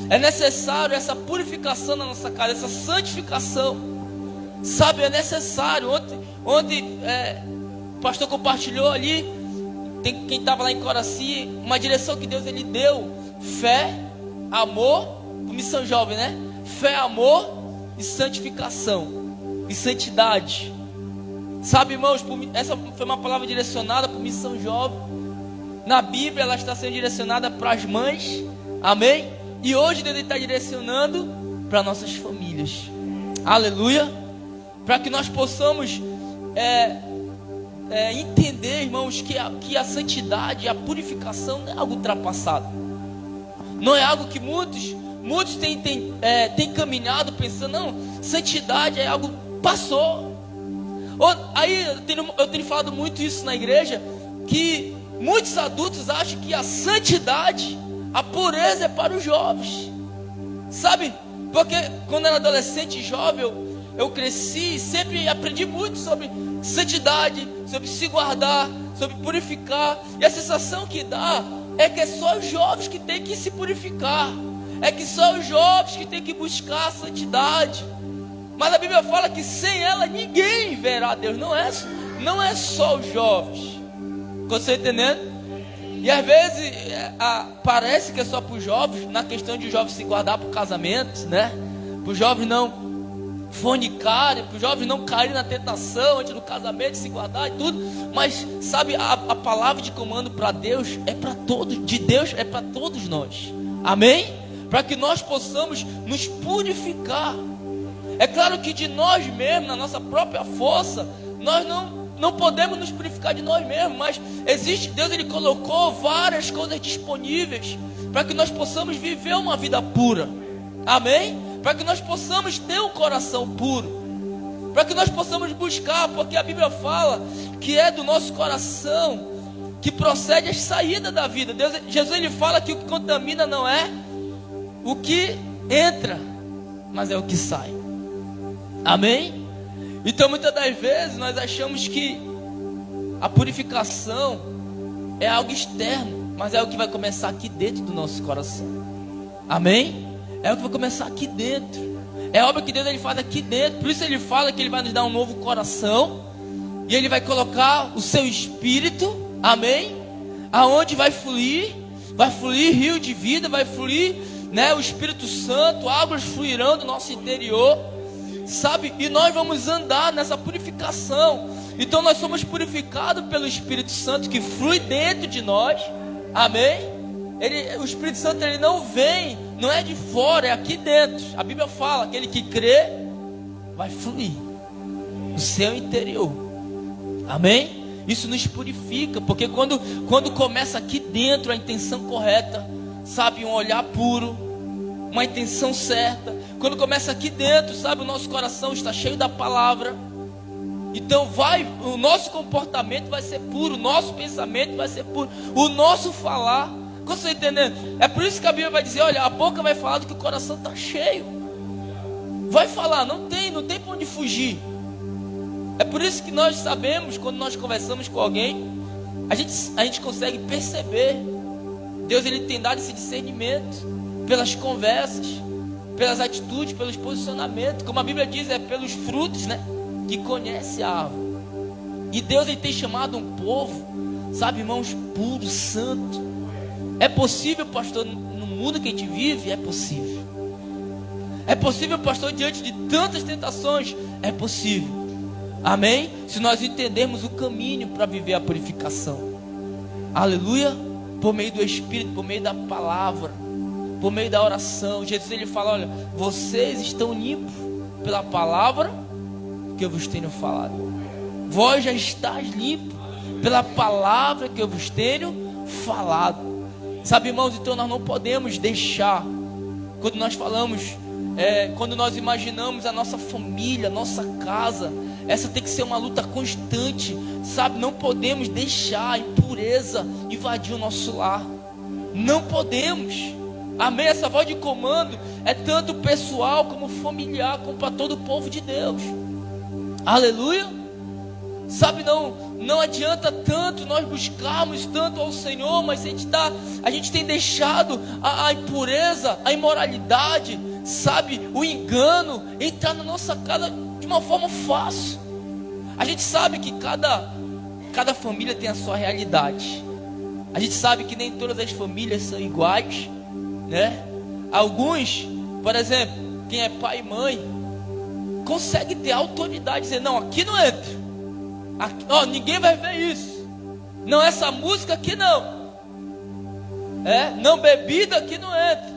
é necessário essa purificação na nossa casa, essa santificação, sabe, é necessário. Ontem o pastor compartilhou ali, tem quem estava lá em Coraci, uma direção que Deus ele deu, fé, amor, missão jovem, né? Fé, amor e santificação, e santidade, sabe, irmãos, essa foi uma palavra direcionada para missão jovem, na Bíblia ela está sendo direcionada para as mães, amém? E hoje Deus está direcionando para nossas famílias, aleluia, para que nós possamos entender, irmãos, que a santidade, a purificação não é algo ultrapassado, não é algo que muitos têm caminhado pensando, não, santidade é algo passou. Aí eu tenho falado muito isso na igreja, que muitos adultos acham que a santidade, a pureza é para os jovens, sabe? Porque quando eu era adolescente e jovem, eu cresci e sempre aprendi muito sobre santidade, sobre se guardar, sobre purificar. E a sensação que dá é que é só os jovens que tem que se purificar, é que só os jovens que tem que buscar a santidade. Mas a Bíblia fala que sem ela ninguém verá Deus. Não é só os jovens. Você está entendendo? E às vezes parece que é só para os jovens, na questão de os jovens se guardar para o casamento, né? Para os jovens não fornicarem, para os jovens não caírem na tentação antes do casamento, se guardar e tudo. Mas sabe, a palavra de comando para Deus é para todos, de Deus é para todos nós. Amém? Para que nós possamos nos purificar. É claro que de nós mesmos, na nossa própria força, nós não podemos nos purificar de nós mesmos, mas existe, Deus ele colocou várias coisas disponíveis para que nós possamos viver uma vida pura. Amém? Para que nós possamos ter um coração puro, para que nós possamos buscar, porque a Bíblia fala que é do nosso coração que procede as saídas da vida. Jesus ele fala que o que contamina não é o que entra, mas é o que sai. Amém? Então muitas das vezes nós achamos que a purificação é algo externo, mas é algo que vai começar aqui dentro do nosso coração. Amém? É o que vai começar aqui dentro. É óbvio que Deus ele faz aqui dentro. Por isso ele fala que ele vai nos dar um novo coração, e ele vai colocar o seu espírito, amém? Aonde vai fluir rio de vida, vai fluir, né, o Espírito Santo, águas fluirão do nosso interior, sabe? E nós vamos andar nessa purificação. Então nós somos purificados pelo Espírito Santo que flui dentro de nós. Amém? O Espírito Santo ele não vem, não é de fora, é aqui dentro. A Bíblia fala, aquele que crê vai fluir no seu interior. Amém? Isso nos purifica, porque quando começa aqui dentro a intenção correta, sabe, um olhar puro, uma intenção certa. Quando começa aqui dentro, sabe, o nosso coração está cheio da palavra. Então o nosso comportamento vai ser puro, o nosso pensamento vai ser puro, o nosso falar. Você está entendendo? É por isso que a Bíblia vai dizer, olha, a boca vai falar do que o coração está cheio. Vai falar, não tem para onde fugir. É por isso que nós sabemos, quando nós conversamos com alguém, a gente consegue perceber. Deus ele tem dado esse discernimento pelas conversas, pelas atitudes, pelos posicionamentos. Como a Bíblia diz, é pelos frutos, né, que conhece a árvore. E Deus ele tem chamado um povo, sabe, irmãos, puro, santo. É possível, pastor, no mundo que a gente vive? É possível. É possível, pastor, diante de tantas tentações? É possível. Amém? Se nós entendermos o caminho para viver a purificação. Aleluia. Por meio do Espírito, por meio da palavra, por meio da oração. Jesus ele fala, olha, vocês estão limpos pela palavra que eu vos tenho falado. Vós já estáis limpos pela palavra que eu vos tenho falado. Sabe, irmãos, então nós não podemos deixar, quando nós falamos, quando nós imaginamos a nossa família, a nossa casa, essa tem que ser uma luta constante, sabe? Não podemos deixar a impureza invadir o nosso lar. Não podemos. Amém? Essa voz de comando é tanto pessoal como familiar, como para todo o povo de Deus. Aleluia. Sabe, não adianta tanto nós buscarmos tanto ao Senhor, mas a gente tem deixado a impureza, a imoralidade, sabe, o engano entrar na nossa casa de uma forma fácil. A gente sabe que cada família tem a sua realidade. A gente sabe que nem todas as famílias são iguais, né? Alguns, por exemplo, quem é pai e mãe, consegue ter autoridade, dizer, não, aqui não entra. Aqui, ninguém vai ver isso. Não, essa música aqui não. Não, bebida aqui não entra.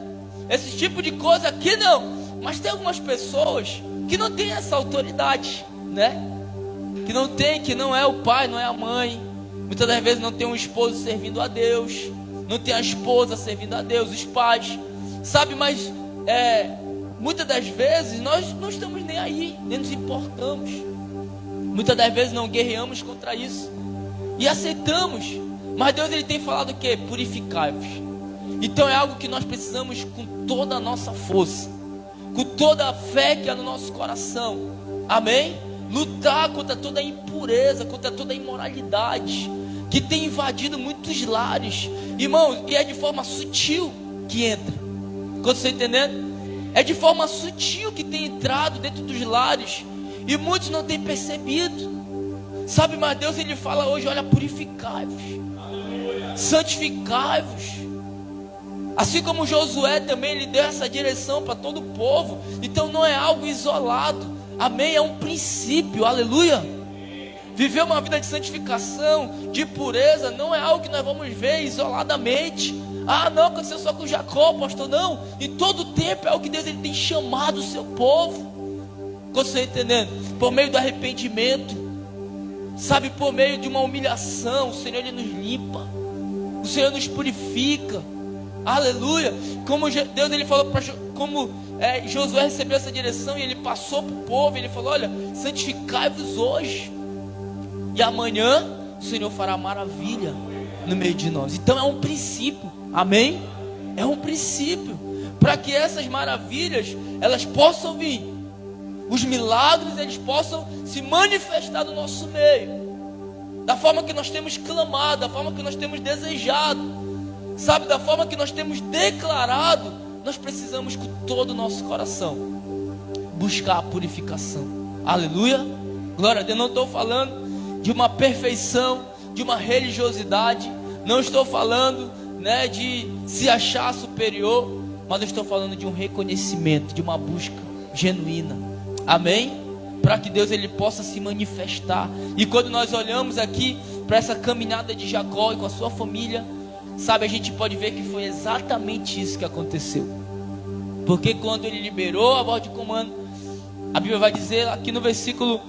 Esse tipo de coisa aqui não. Mas tem algumas pessoas que não têm essa autoridade, né? Que não tem, que não é o pai, não é a mãe. Muitas das vezes não tem um esposo servindo a Deus, não tem a esposa servindo a Deus, os pais, sabe? Mas muitas das vezes nós não estamos nem aí, nem nos importamos. Muitas das vezes não guerreamos contra isso e aceitamos. Mas Deus, ele tem falado o quê? Purificai-vos. Então é algo que nós precisamos com toda a nossa força, com toda a fé que há no nosso coração. Amém? Lutar contra toda a impureza, contra toda a imoralidade que tem invadido muitos lares, irmãos, e é de forma sutil que entra. Quando você está entendendo? É de forma sutil que tem entrado dentro dos lares e muitos não têm percebido. Sabe, mas Deus, ele fala hoje: olha, purificai-vos, santificai-vos. Assim como Josué também, ele deu essa direção para todo o povo. Então não é algo isolado, amém? É um princípio, aleluia. Viver uma vida de santificação, de pureza, não é algo que nós vamos ver isoladamente. Ah, não, aconteceu só com Jacó, pastor. Não, em todo tempo é o que Deus, ele tem chamado o seu povo. Você está entendendo? Por meio do arrependimento, sabe, por meio de uma humilhação, o Senhor, ele nos limpa, o Senhor nos purifica, aleluia. Como Deus, ele falou para Josué recebeu essa direção e ele passou para o povo, ele falou: olha, santificai-vos hoje, e amanhã o Senhor fará maravilha no meio de nós. Então é um princípio, amém? É um princípio, para que essas maravilhas, elas possam vir, os milagres, eles possam se manifestar no nosso meio, da forma que nós temos clamado, da forma que nós temos desejado, sabe, da forma que nós temos declarado. Nós precisamos com todo o nosso coração buscar a purificação, aleluia, glória a Deus. Não estou falando de uma perfeição, de uma religiosidade, não estou falando, né, de se achar superior, mas eu estou falando de um reconhecimento, de uma busca genuína, amém? Para que Deus, ele possa se manifestar. E quando nós olhamos aqui para essa caminhada de Jacó e com a sua família, sabe, a gente pode ver que foi exatamente isso que aconteceu. Porque quando ele liberou a voz de comando, a Bíblia vai dizer aqui no versículo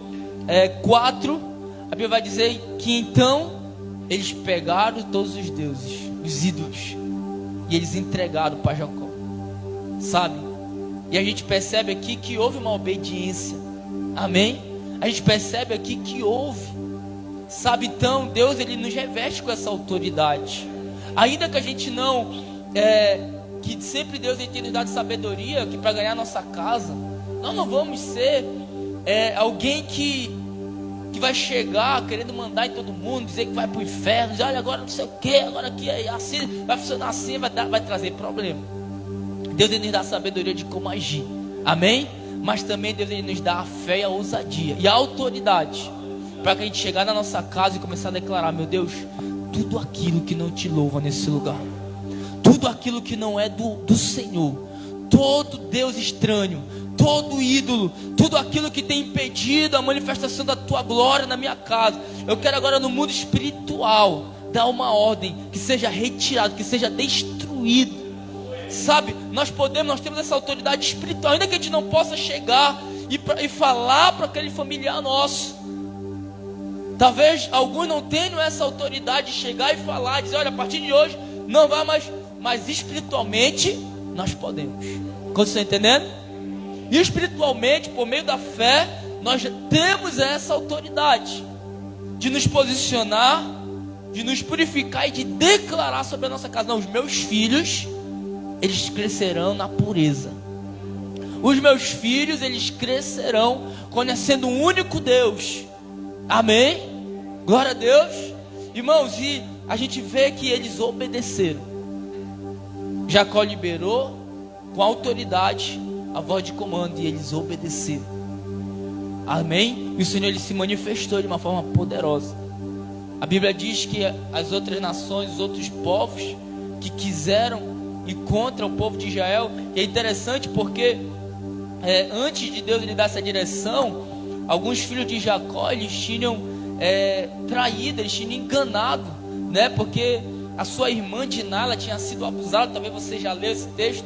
4, a Bíblia vai dizer que então eles pegaram todos os deuses, os ídolos, e eles entregaram para Jacó, sabe? E a gente percebe aqui que houve uma obediência, amém? A gente percebe aqui que houve, sabe? Então Deus, ele nos reveste com essa autoridade. Ainda que a gente não, que sempre Deus, ele tem nos dado sabedoria, que para ganhar a nossa casa, nós não vamos ser alguém que vai chegar querendo mandar em todo mundo, dizer que vai para o inferno, dizer: olha, agora não sei o que, agora aqui é assim, vai funcionar assim, vai trazer problema. Deus, ele nos dá a sabedoria de como agir, amém? Mas também Deus, ele nos dá a fé e a ousadia e a autoridade, para que a gente chegar na nossa casa e começar a declarar: meu Deus, tudo aquilo que não te louva nesse lugar, tudo aquilo que não é do Senhor, todo Deus estranho, todo ídolo, tudo aquilo que tem impedido a manifestação da tua glória na minha casa, eu quero agora no mundo espiritual dar uma ordem que seja retirado, que seja destruído, sabe? Nós temos essa autoridade espiritual, ainda que a gente não possa chegar e falar para aquele familiar nosso. Talvez alguns não tenham essa autoridade de chegar e falar, dizer: olha, a partir de hoje não vai mais, mas espiritualmente nós podemos. Quando você está entendendo? E espiritualmente, por meio da fé, nós temos essa autoridade de nos posicionar, de nos purificar e de declarar sobre a nossa casa: não, os meus filhos, eles crescerão na pureza. Os meus filhos, eles crescerão conhecendo um único Deus. Amém? Glória a Deus. Irmãos, e a gente vê que eles obedeceram. Jacó liberou com autoridade a voz de comando e eles obedeceram. Amém? E o Senhor, ele se manifestou de uma forma poderosa. A Bíblia diz que as outras nações, os outros povos que quiseram ir contra o povo de Israel, e é interessante porque antes de Deus lhe dar essa direção, alguns filhos de Jacó, eles tinham traído, eles tinham enganado, né? Porque a sua irmã Diná, ela tinha sido abusada. Talvez você já leu esse texto,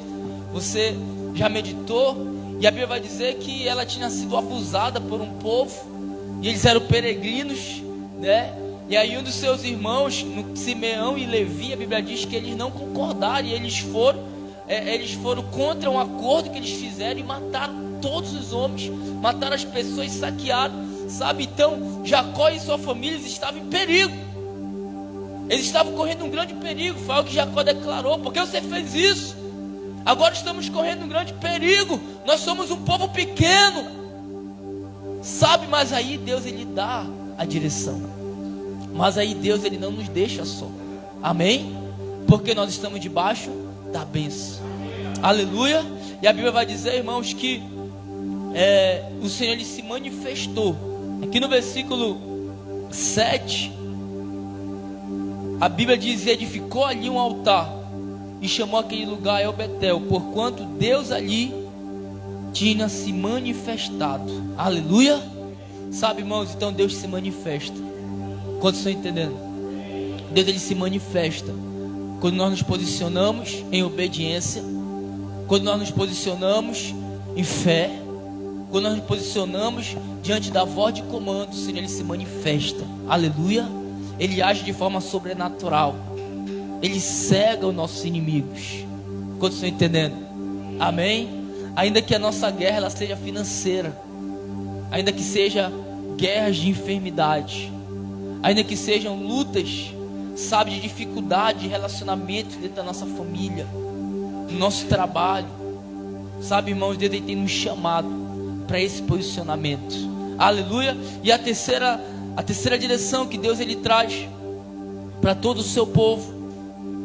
você já meditou. E a Bíblia vai dizer que ela tinha sido abusada por um povo, e eles eram peregrinos, né? E aí um dos seus irmãos, Simeão e Levi, a Bíblia diz que eles não concordaram, e eles foram contra um acordo que eles fizeram e mataram todos os homens, mataram as pessoas, saquearam, sabe? Então Jacó e sua família estavam em perigo, eles estavam correndo um grande perigo. Foi o que Jacó declarou: por que você fez isso? Agora estamos correndo um grande perigo, nós somos um povo pequeno, sabe? Mas aí Deus, ele dá a direção, mas aí Deus, ele não nos deixa só, amém? Porque nós estamos debaixo da bênção, aleluia. E a Bíblia vai dizer, irmãos, que o Senhor, ele se manifestou. Aqui no versículo 7, a Bíblia diz: e edificou ali um altar, e chamou aquele lugar El Betel, porquanto Deus ali tinha se manifestado, aleluia. Sabe, irmãos, então Deus se manifesta. Quantos estão entendendo? Deus, ele se manifesta quando nós nos posicionamos em obediência, quando nós nos posicionamos em fé, quando nós nos posicionamos diante da voz de comando. O Senhor, ele se manifesta, aleluia. Ele age de forma sobrenatural, ele cega os nossos inimigos. Quantos estão entendendo? Amém? Ainda que a nossa guerra ela seja financeira, ainda que seja guerras de enfermidade, ainda que sejam lutas, sabe, de dificuldade, de relacionamento dentro da nossa família, no nosso trabalho, sabe, irmãos, Deus, ele tem nos chamado para esse posicionamento, aleluia. E a terceira direção que Deus, ele traz para todo o seu povo,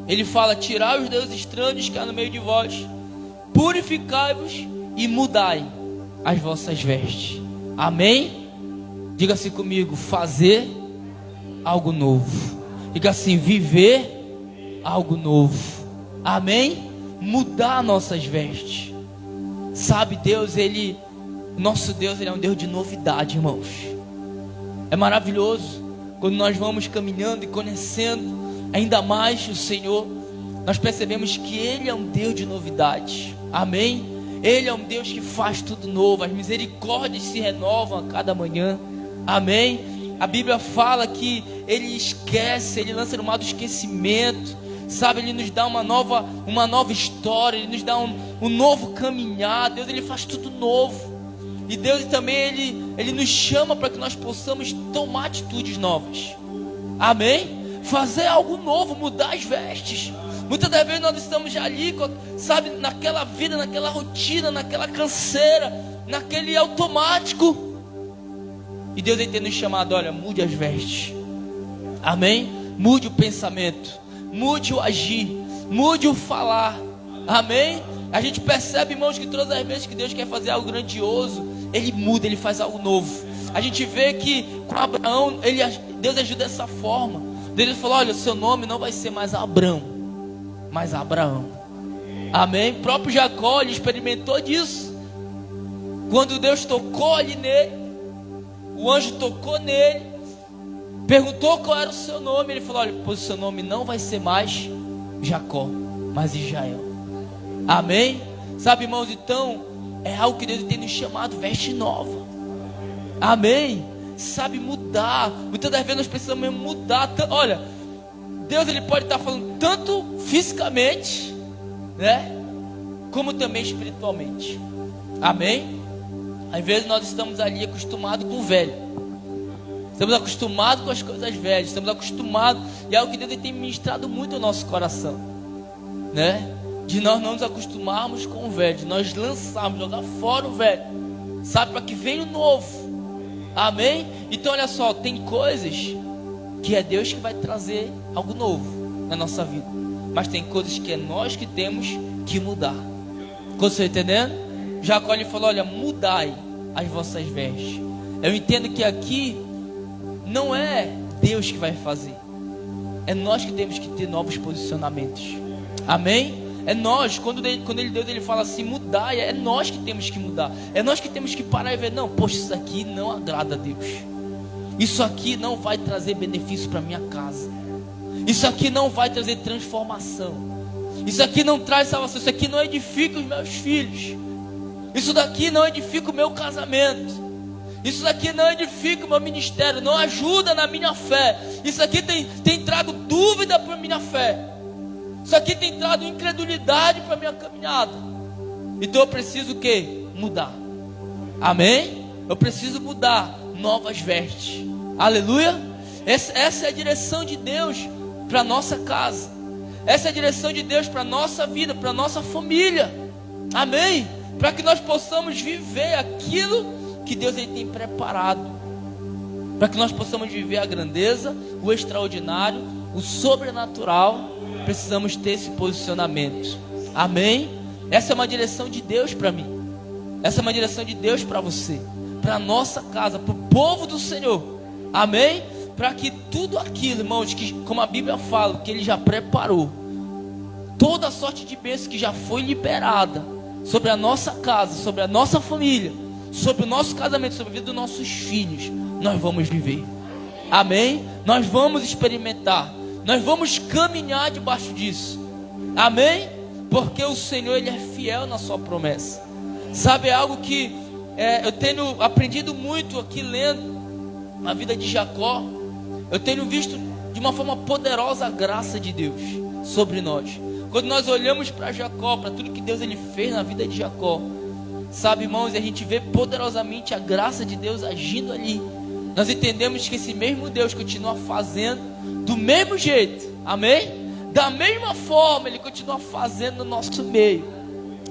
ele fala: tirai os deuses estranhos que há no meio de vós, purificai-vos e mudai as vossas vestes, amém? Diga assim comigo: fazer algo novo. Diga assim: viver algo novo, amém? Mudar nossas vestes, sabe? Deus, nosso Deus, ele é um Deus de novidade, irmãos. É maravilhoso quando nós vamos caminhando e conhecendo ainda mais o Senhor, nós percebemos que ele é um Deus de novidade, amém? Ele é um Deus que faz tudo novo, as misericórdias se renovam a cada manhã, amém? A Bíblia fala que ele esquece, ele lança no mar do esquecimento, sabe? Ele nos dá uma nova história, ele nos dá um novo caminhar. Deus, ele faz tudo novo. E Deus também, ele nos chama para que nós possamos tomar atitudes novas, amém? Fazer algo novo, mudar as vestes. Muitas das vezes nós estamos já ali, sabe, naquela vida, naquela rotina, naquela canseira, naquele automático. E Deus, ele tem nos chamado: olha, mude as vestes, amém? Mude o pensamento, mude o agir, mude o falar, amém? A gente percebe, irmãos, que todas as vezes que Deus quer fazer algo grandioso, ele muda, ele faz algo novo. A gente vê que com Abraão, Deus agiu dessa forma. Deus falou: olha, o seu nome não vai ser mais Abrão, mas Abraão, amém? O próprio Jacó, ele experimentou disso. Quando Deus tocou ali nele, o anjo tocou nele, perguntou qual era o seu nome. Ele falou: olha, pois o seu nome não vai ser mais Jacó, mas Israel, amém? Sabe, irmãos, então é algo que Deus tem nos chamado, veste nova, amém? Sabe, mudar. Muitas das vezes nós precisamos mesmo mudar. Olha, Deus, ele pode estar falando tanto fisicamente, né, como também espiritualmente, amém? Às vezes nós estamos ali acostumados com o velho, estamos acostumados com as coisas velhas, estamos acostumados, e é algo que Deus tem ministrado muito ao nosso coração, né? De nós não nos acostumarmos com o velho, de nós lançarmos, jogar fora o velho, sabe, para que venha o novo, amém? Então olha só, tem coisas que é Deus que vai trazer algo novo na nossa vida, mas tem coisas que é nós que temos que mudar. Você está entendendo? Jacó, ele falou: olha, mudai as vossas vestes. Eu entendo que aqui não é Deus que vai fazer, é nós que temos que ter novos posicionamentos, amém? É nós, quando Deus ele fala assim, mudar, é nós que temos que mudar. É nós que temos que parar e ver: não, poxa, isso aqui não agrada a Deus, isso aqui não vai trazer benefício para minha casa, Isso aqui não vai trazer transformação. Isso aqui não traz salvação. Isso aqui não edifica os meus filhos. Isso daqui não edifica o meu casamento. Isso daqui não edifica o meu ministério. Não ajuda na minha fé. Isso aqui tem trago dúvida para a minha fé. Isso aqui tem trago incredulidade para a minha caminhada. Então eu preciso o quê? Mudar. Amém? Eu preciso mudar. Novas vestes. Aleluia. Essa é a direção de Deus para a nossa casa. Essa é a direção de Deus para a nossa vida, para a nossa família. Amém? Para que nós possamos viver aquilo que Deus ele tem preparado. Para que nós possamos viver a grandeza, o extraordinário, o sobrenatural. Precisamos ter esse posicionamento. Amém? Essa é uma direção de Deus para mim. Essa é uma direção de Deus para você, para a nossa casa, para o povo do Senhor. Amém? Para que tudo aquilo, irmãos, que, como a Bíblia fala, que Ele já preparou, toda a sorte de bênção que já foi liberada sobre a nossa casa, sobre a nossa família, sobre o nosso casamento, sobre a vida dos nossos filhos, nós vamos viver. Amém? Nós vamos experimentar, nós vamos caminhar debaixo disso. Amém? Porque o Senhor ele é fiel na sua promessa. Sabe, é algo que eu tenho aprendido muito aqui lendo a vida de Jacó. Eu tenho visto de uma forma poderosa a graça de Deus sobre nós. Quando nós olhamos para Jacó, para tudo que Deus ele fez na vida de Jacó, sabe, irmãos, a gente vê poderosamente a graça de Deus agindo ali. Nós entendemos que esse mesmo Deus continua fazendo do mesmo jeito, amém? Da mesma forma, Ele continua fazendo no nosso meio,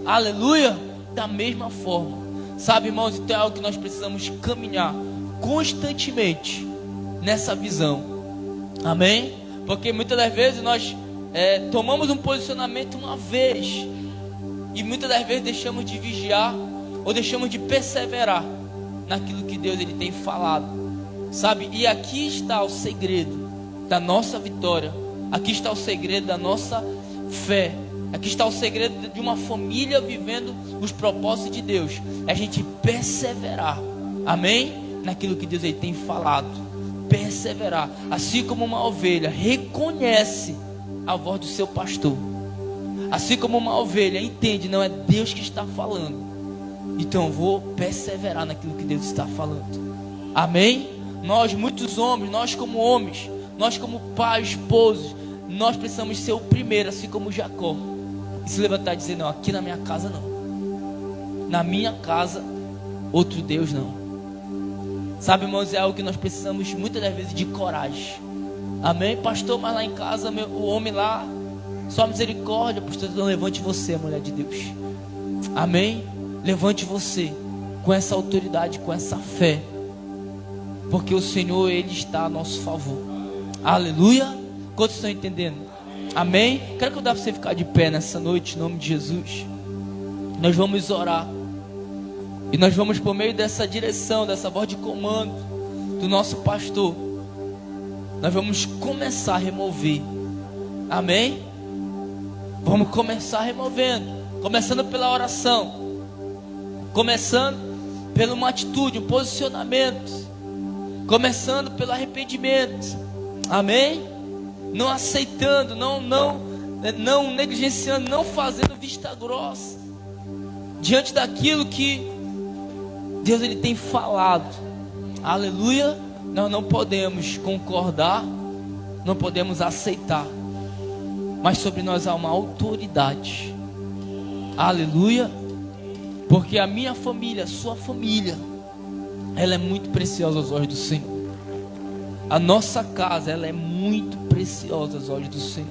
aleluia, da mesma forma, sabe, irmãos, então é algo que nós precisamos caminhar constantemente nessa visão, amém? Porque muitas das vezes nós tomamos um posicionamento uma vez, e muitas das vezes deixamos de vigiar, ou deixamos de perseverar naquilo que Deus ele tem falado, sabe? E aqui está o segredo da nossa vitória, aqui está o segredo da nossa fé, aqui está o segredo de uma família vivendo os propósitos de Deus, é a gente perseverar, amém? Naquilo que Deus ele tem falado, perseverar, assim como uma ovelha reconhece a voz do seu pastor, assim como uma ovelha entende, não é Deus que está falando, então eu vou perseverar naquilo que Deus está falando, amém? Nós, muitos homens, nós como homens, nós como pais, esposos, nós precisamos ser o primeiro, assim como Jacó, e se levantar e dizer, não, aqui na minha casa não, na minha casa, outro Deus não. Sabe, irmãos, é algo que nós precisamos muitas das vezes de coragem, amém? Pastor, mas lá em casa, o homem lá, só misericórdia, pastor, então levante você, mulher de Deus, amém? Levante você, com essa autoridade, com essa fé, porque o Senhor, Ele está a nosso favor, aleluia. Quantos estão entendendo? Amém? Quero que eu dê para você ficar de pé nessa noite, em nome de Jesus. Nós vamos orar, e nós vamos por meio dessa direção, dessa voz de comando do nosso pastor, nós vamos começar a remover, amém? Vamos começar removendo, começando pela oração, começando pela uma atitude, um posicionamento, começando pelo arrependimento, amém? Não aceitando, não negligenciando, não fazendo vista grossa diante daquilo que Deus ele tem falado, aleluia. Nós não podemos concordar, não podemos aceitar, mas sobre nós há uma autoridade, aleluia, porque a minha família, a sua família, ela é muito preciosa aos olhos do Senhor. A nossa casa, ela é muito preciosa aos olhos do Senhor,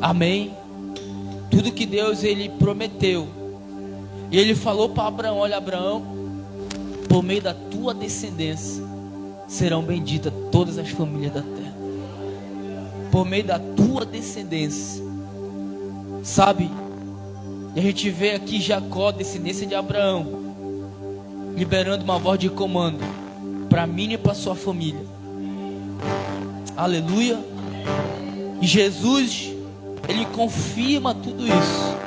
amém? Tudo que Deus ele prometeu, e Ele falou para Abraão, olha Abraão, por meio da tua descendência serão benditas todas as famílias da terra, por meio da tua descendência, sabe? E a gente vê aqui Jacó, descendência de Abraão, liberando uma voz de comando para mim e para sua família, aleluia. E Jesus, Ele confirma tudo isso.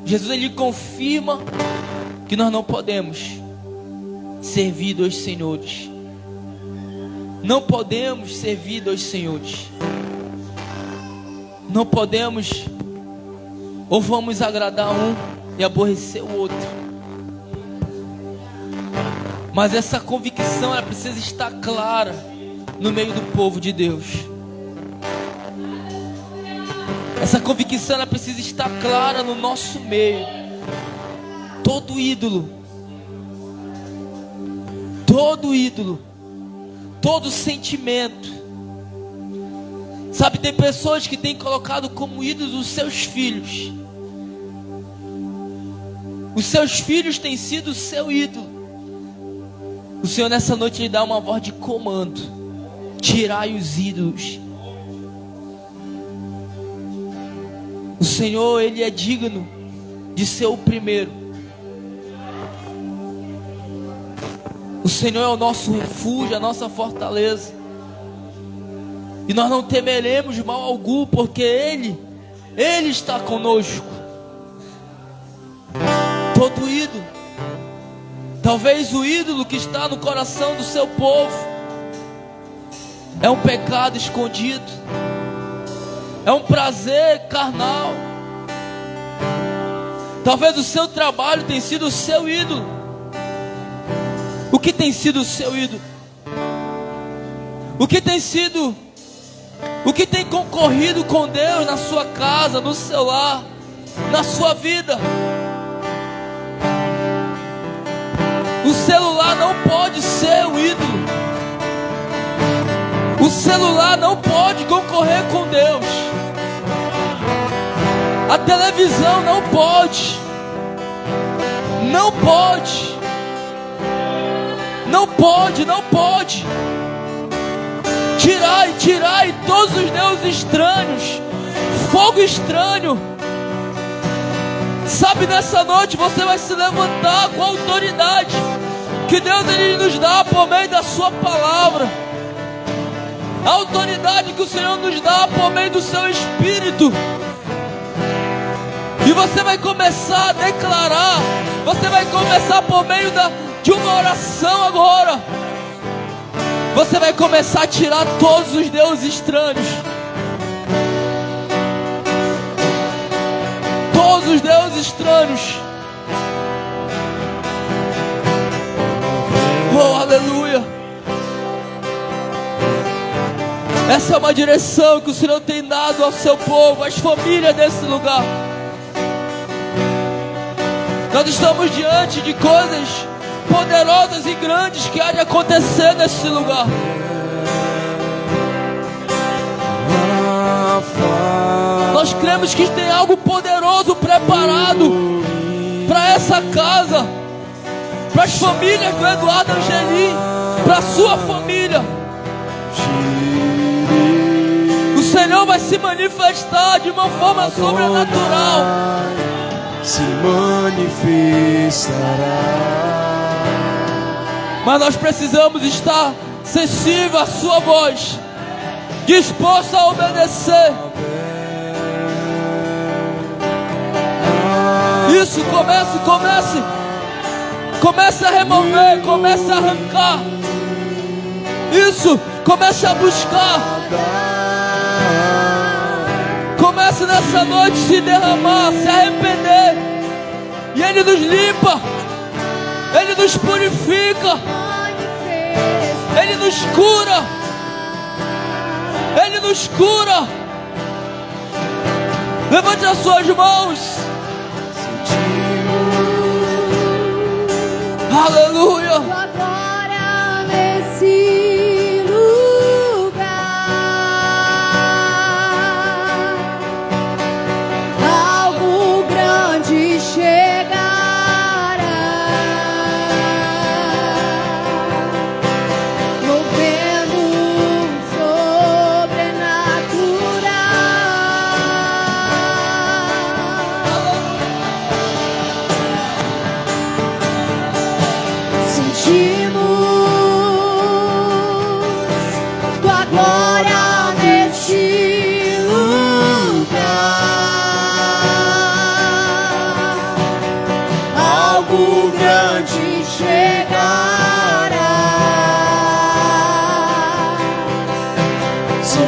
Jesus, Ele confirma que nós não podemos servir dois senhores. Não podemos servir dois senhores. não podemos ou vamos agradar um e aborrecer o outro. Mas essa convicção, ela precisa estar clara no meio do povo de Deus. Essa convicção, ela precisa estar clara no nosso meio. Todo ídolo, todo sentimento. Sabe, tem pessoas que têm colocado como ídolos os seus filhos. Os seus filhos têm sido o seu ídolo. O Senhor nessa noite lhe dá uma voz de comando: tirai os ídolos. O Senhor, Ele é digno de ser o primeiro. O Senhor é o nosso refúgio, a nossa fortaleza. E nós não temeremos mal algum, porque Ele está conosco. Todo ídolo, talvez o ídolo que está no coração do seu povo, é um pecado escondido, é um prazer carnal. Talvez o seu trabalho tenha sido o seu ídolo. O que tem sido o seu ídolo? O que tem sido? O que tem concorrido com Deus na sua casa, no seu lar, na sua vida? O celular não pode ser o ídolo. O celular não pode concorrer com Deus. A televisão não pode. Não pode. Não pode, não pode. Tirai todos os deuses estranhos, fogo estranho. Sabe, nessa noite você vai se levantar com a autoridade que Deus Ele nos dá por meio da sua palavra. A autoridade que o Senhor nos dá por meio do seu Espírito. E você vai começar a declarar. Você vai começar por meio de uma oração agora. Você vai começar a tirar todos os deuses estranhos. Todos os deuses estranhos. Oh, aleluia. Essa é uma direção que o Senhor tem dado ao seu povo, às famílias desse lugar. Nós estamos diante de coisas poderosas e grandes que há de acontecer nesse lugar. Nós cremos que tem algo poderoso preparado para essa casa, para as famílias do Eduardo Angeli, para a sua família. O Senhor vai se manifestar de uma forma sobrenatural. Se manifestará. Mas nós precisamos estar sensível à sua voz, disposto a obedecer. Isso, comece a remover, comece a arrancar. Isso, comece a buscar. Comece nessa noite a se derramar, se arrepender. E Ele nos limpa, Ele nos purifica, Ele nos cura, Ele nos cura. Levante as suas mãos. Aleluia. Tua glória nesse lugar. Algo grande chegará. Movendo sobrenatural. Sentimos tua glória nesse lugar. Algo grande chegará. Se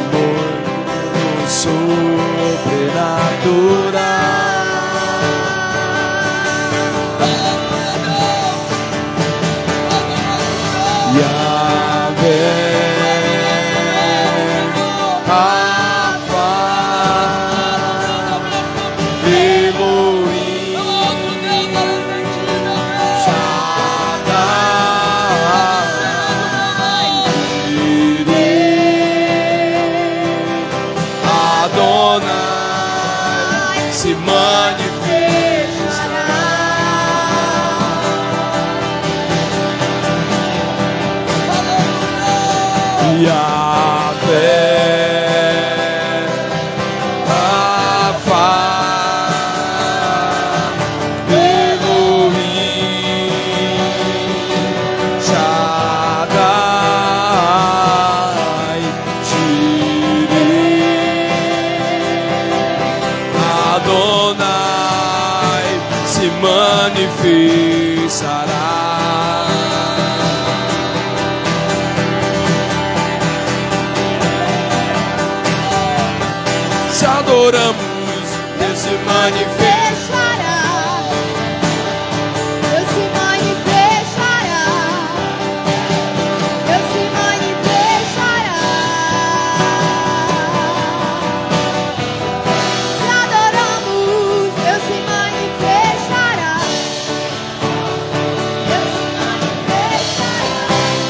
Adonai se manifestará. Yahvé, Rafa, Elohim, Shaddai, Jireh, Adonai se manifestará. Se adoramos, Deus se manifestará. Deus se manifestará. Deus se manifestará. Se adoramos, Deus se manifestará. Deus se manifestará.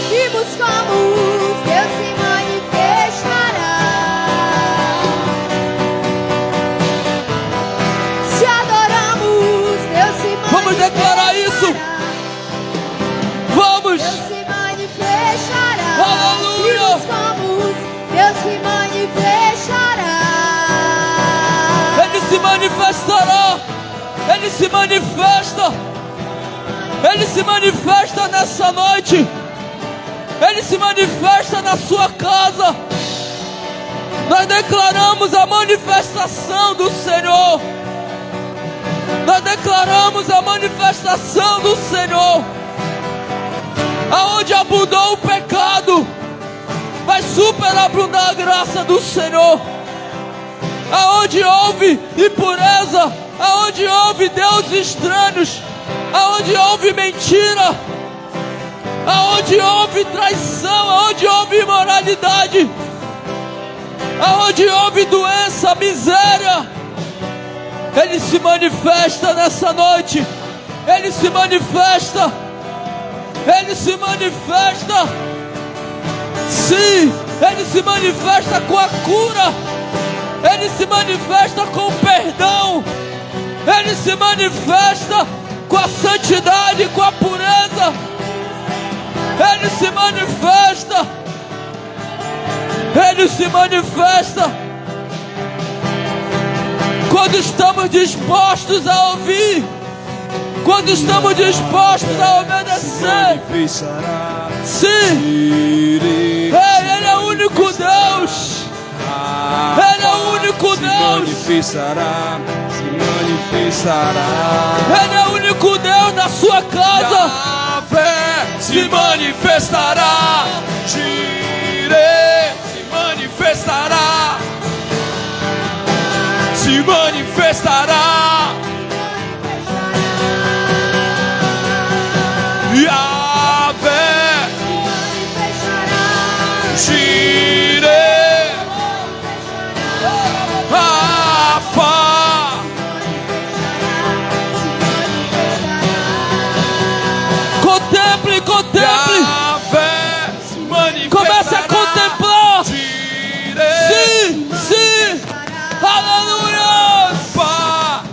Se buscamos, Deus se manifestará. Se adoramos, Deus se manifestará. Vamos declarar isso. Vamos. Deus se manifestará. Aleluia. Se buscamos, Deus se manifestará. Ele se manifestará. Ele se manifesta. Ele se manifesta nessa noite. Ele se manifesta na sua casa. Nós declaramos a manifestação do Senhor. Nós declaramos a manifestação do Senhor. Aonde abundou o pecado, vai superabundar a graça do Senhor. Aonde houve impureza, aonde houve deuses estranhos, aonde houve mentira, aonde houve traição, aonde houve imoralidade, aonde houve doença, miséria, Ele se manifesta nessa noite. Ele se manifesta. Ele se manifesta. Sim, Ele se manifesta com a cura. Ele se manifesta com o perdão. Ele se manifesta com a santidade, com a pureza. Ele se manifesta. Ele se manifesta quando estamos dispostos a ouvir, quando estamos dispostos a obedecer. Sim, Ele é o único Deus. Ele é o único Deus. Se manifestará. Ele é o único Deus na sua casa. Yahvé se manifestará. Jireh se manifestará. Se manifestará. Yahvé, Jireh, Rafa, Contemple, contemple. Yahvé se manifestará. Comece a contemplar. Jireh, Sim, sim. Aleluia. Rafa,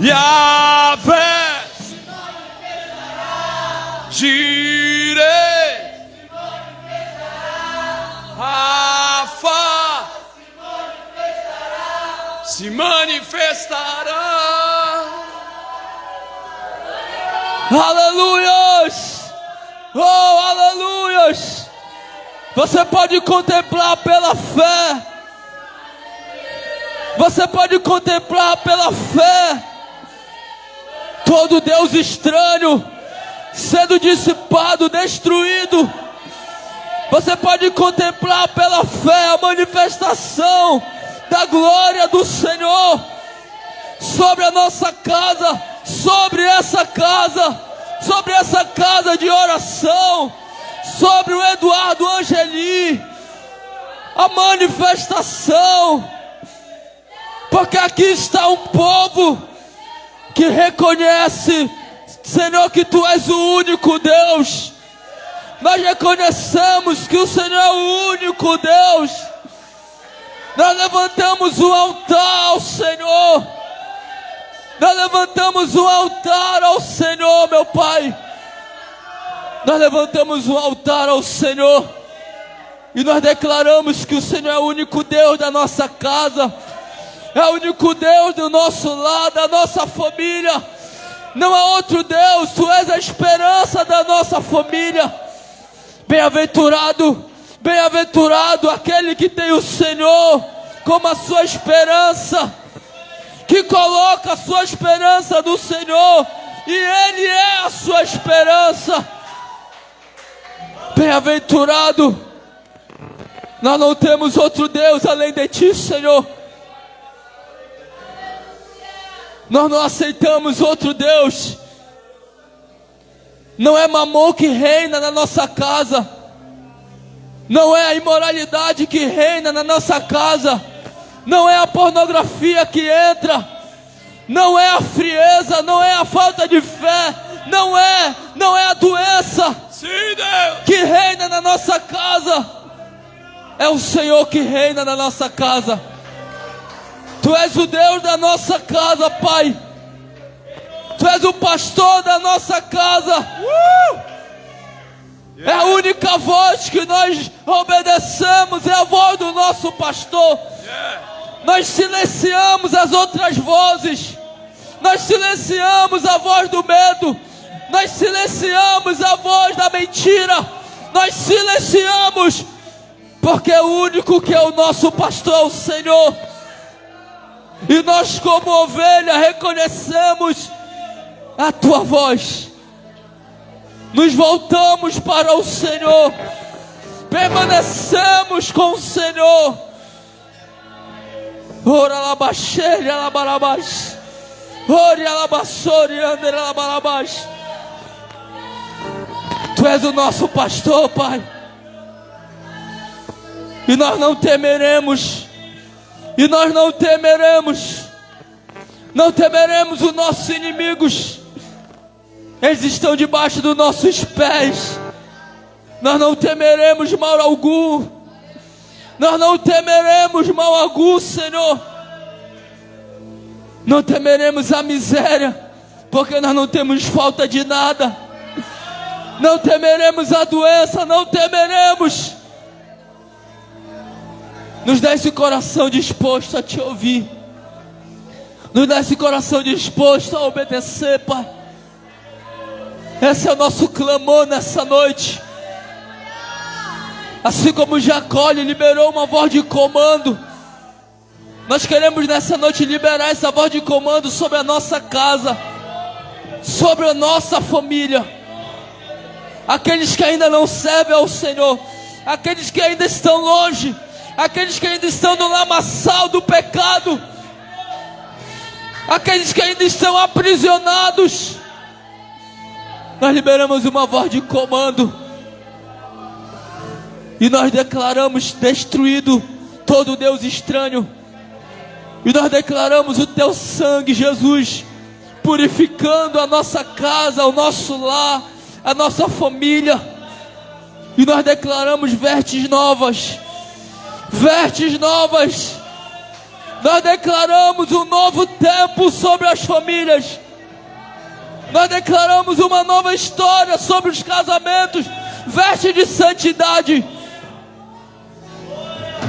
Yahvé, Jireh, Rafa, se manifestará. Aleluias. Oh, aleluias. Você pode contemplar pela fé. Você pode contemplar pela fé todo Deus estranho sendo dissipado, destruído. Você pode contemplar pela fé a manifestação da glória do Senhor sobre a nossa casa, sobre essa casa de oração, sobre o Eduardo Angeli, a manifestação, porque aqui está um povo que reconhece, Senhor, que Tu és o único Deus, Nós reconhecemos que o Senhor é o único Deus. Nós levantamos um altar ao Senhor. Nós levantamos um altar ao Senhor, meu Pai. Nós levantamos um altar ao Senhor. E nós declaramos que o Senhor é o único Deus da nossa casa. É o único Deus do nosso lar, da nossa família. Não há outro Deus. Tu és a esperança da nossa família. Bem-aventurado, bem-aventurado aquele que tem o Senhor como a sua esperança, que coloca a sua esperança no Senhor, e Ele é a sua esperança. Bem-aventurado. Nós não temos outro Deus além de Ti, Senhor. Nós não aceitamos outro Deus. Não é mamon que reina na nossa casa. Não é a imoralidade que reina na nossa casa. Não é a pornografia que entra. Não é a frieza, não é a falta de fé. Não é a doença que reina na nossa casa. É o Senhor que reina na nossa casa. Tu és o Deus da nossa casa, Pai. Tu és o pastor da nossa casa. É a única voz que nós obedecemos, é a voz do nosso pastor. Nós silenciamos as outras vozes. Nós silenciamos a voz do medo. Nós silenciamos a voz da mentira. Nós silenciamos, porque o único que é o nosso pastor é o Senhor. E nós, como ovelha, reconhecemos a Tua voz. Nos voltamos para o Senhor. Permanecemos com o Senhor. Ora labaxeira labarabás. Ora labassori andera labarabás. Tu és o nosso pastor, Pai. E nós não temeremos. E nós não temeremos. Não temeremos os nossos inimigos. Eles estão debaixo dos nossos pés. Nós não temeremos mal algum. Nós não temeremos mal algum, Senhor. Não temeremos a miséria, porque nós não temos falta de nada. Não temeremos a doença, não temeremos. Nos dá esse coração disposto a Te ouvir. Nos dá esse coração disposto a obedecer, Pai. Esse é o nosso clamor nessa noite. Assim como Jacó liberou uma voz de comando, nós queremos nessa noite liberar essa voz de comando sobre a nossa casa, sobre a nossa família. Aqueles que ainda não servem ao Senhor, aqueles que ainda estão longe, aqueles que ainda estão no lamaçal do pecado, aqueles que ainda estão aprisionados. Nós liberamos uma voz de comando e nós declaramos destruído todo Deus estranho. E nós declaramos o Teu sangue, Jesus, purificando a nossa casa, o nosso lar, a nossa família. E nós declaramos vestes novas. Vestes novas. Nós declaramos um novo tempo sobre as famílias. Nós declaramos uma nova história sobre os casamentos. Vestes de santidade.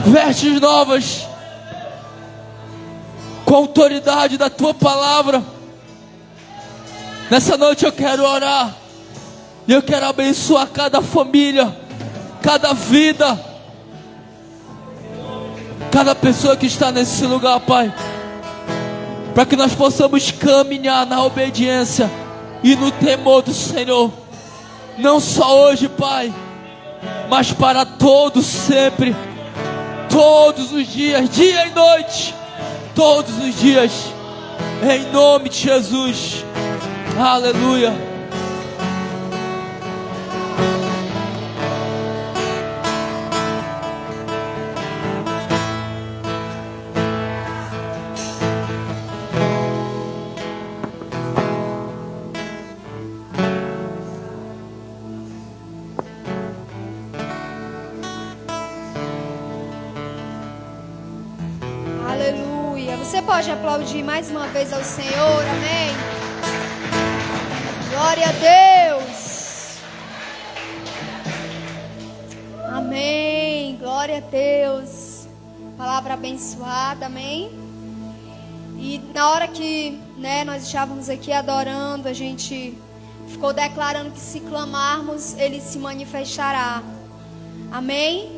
Vestes novas. Com a autoridade da Tua palavra. Nessa noite eu quero orar. E eu quero abençoar cada família, cada vida, cada pessoa que está nesse lugar, Pai. Para que nós possamos caminhar na obediência e no temor do Senhor. Não só hoje, Pai, mas para todos sempre. Todos os dias, dia e noite. Todos os dias. Em nome de Jesus. Aleluia. Você pode aplaudir mais uma vez ao Senhor, amém? Glória a Deus. Amém, glória a Deus. Palavra abençoada, amém? E na hora que nós estávamos aqui adorando, a gente ficou declarando que se clamarmos, Ele se manifestará. Amém?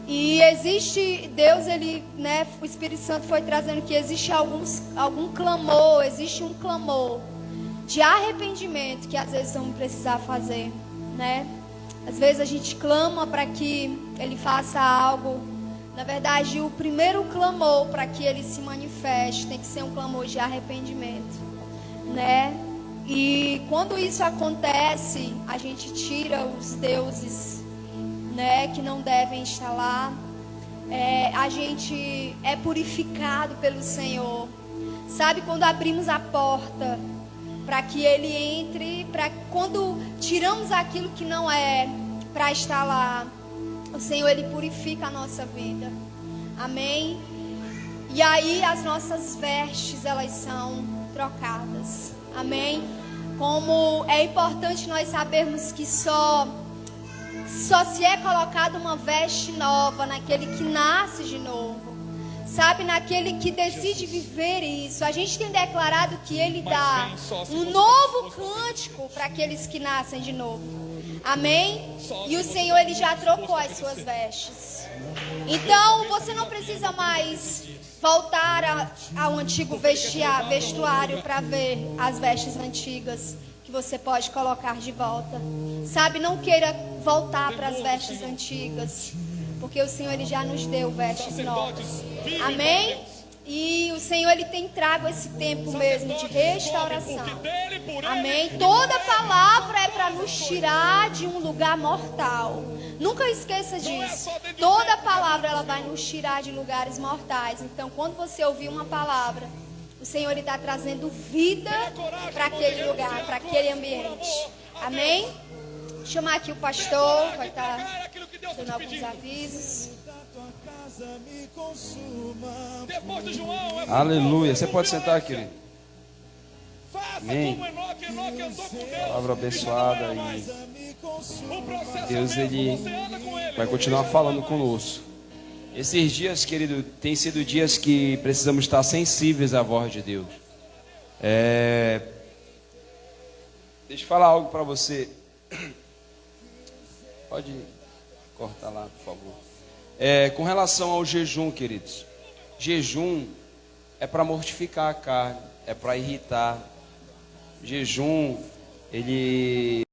E existe, Deus, Ele, o Espírito Santo foi trazendo que existe algum clamor, existe um clamor de arrependimento que às vezes vamos precisar fazer, Às vezes a gente clama para que Ele faça algo. Na verdade, o primeiro clamor para que Ele se manifeste tem que ser um clamor de arrependimento, E quando isso acontece, a gente tira os deuses, que não devem estar lá. A gente é purificado pelo Senhor. Sabe, quando abrimos a porta para que Ele entre, quando tiramos aquilo que não é para estar lá, o Senhor, Ele purifica a nossa vida. Amém? E aí as nossas vestes, elas são trocadas. Amém? Como é importante nós sabermos que só se é colocada uma veste nova naquele que nasce de novo. Sabe, naquele que decide viver isso. A gente tem declarado que Ele dá um novo cântico para aqueles que nascem de novo. Amém? E o Senhor, Ele já trocou as suas vestes. Então, você não precisa mais voltar ao antigo vestuário para ver as vestes antigas que você pode colocar de volta. Sabe, não queira voltar para as vestes antigas, porque o Senhor, Ele já nos deu vestes novas. Amém? E o Senhor, Ele tem trago esse tempo mesmo de restauração. Amém? Toda palavra é para nos tirar de um lugar mortal. Nunca esqueça disso. Toda palavra, ela vai nos tirar de lugares mortais. Então, quando você ouvir uma palavra, o Senhor, Ele está trazendo vida para aquele lugar, para aquele ambiente. Amém? Vou chamar aqui o pastor, vai estar dando alguns avisos. Aleluia. Você pode sentar, querido. Amém. Palavra abençoada. E Deus, Ele vai continuar falando conosco. Esses dias, querido, tem sido dias que precisamos estar sensíveis à voz de Deus. Deixa eu falar algo para você. Pode cortar lá, por favor. Com relação ao jejum, queridos. Jejum é para mortificar a carne, é para irritar. Jejum, ele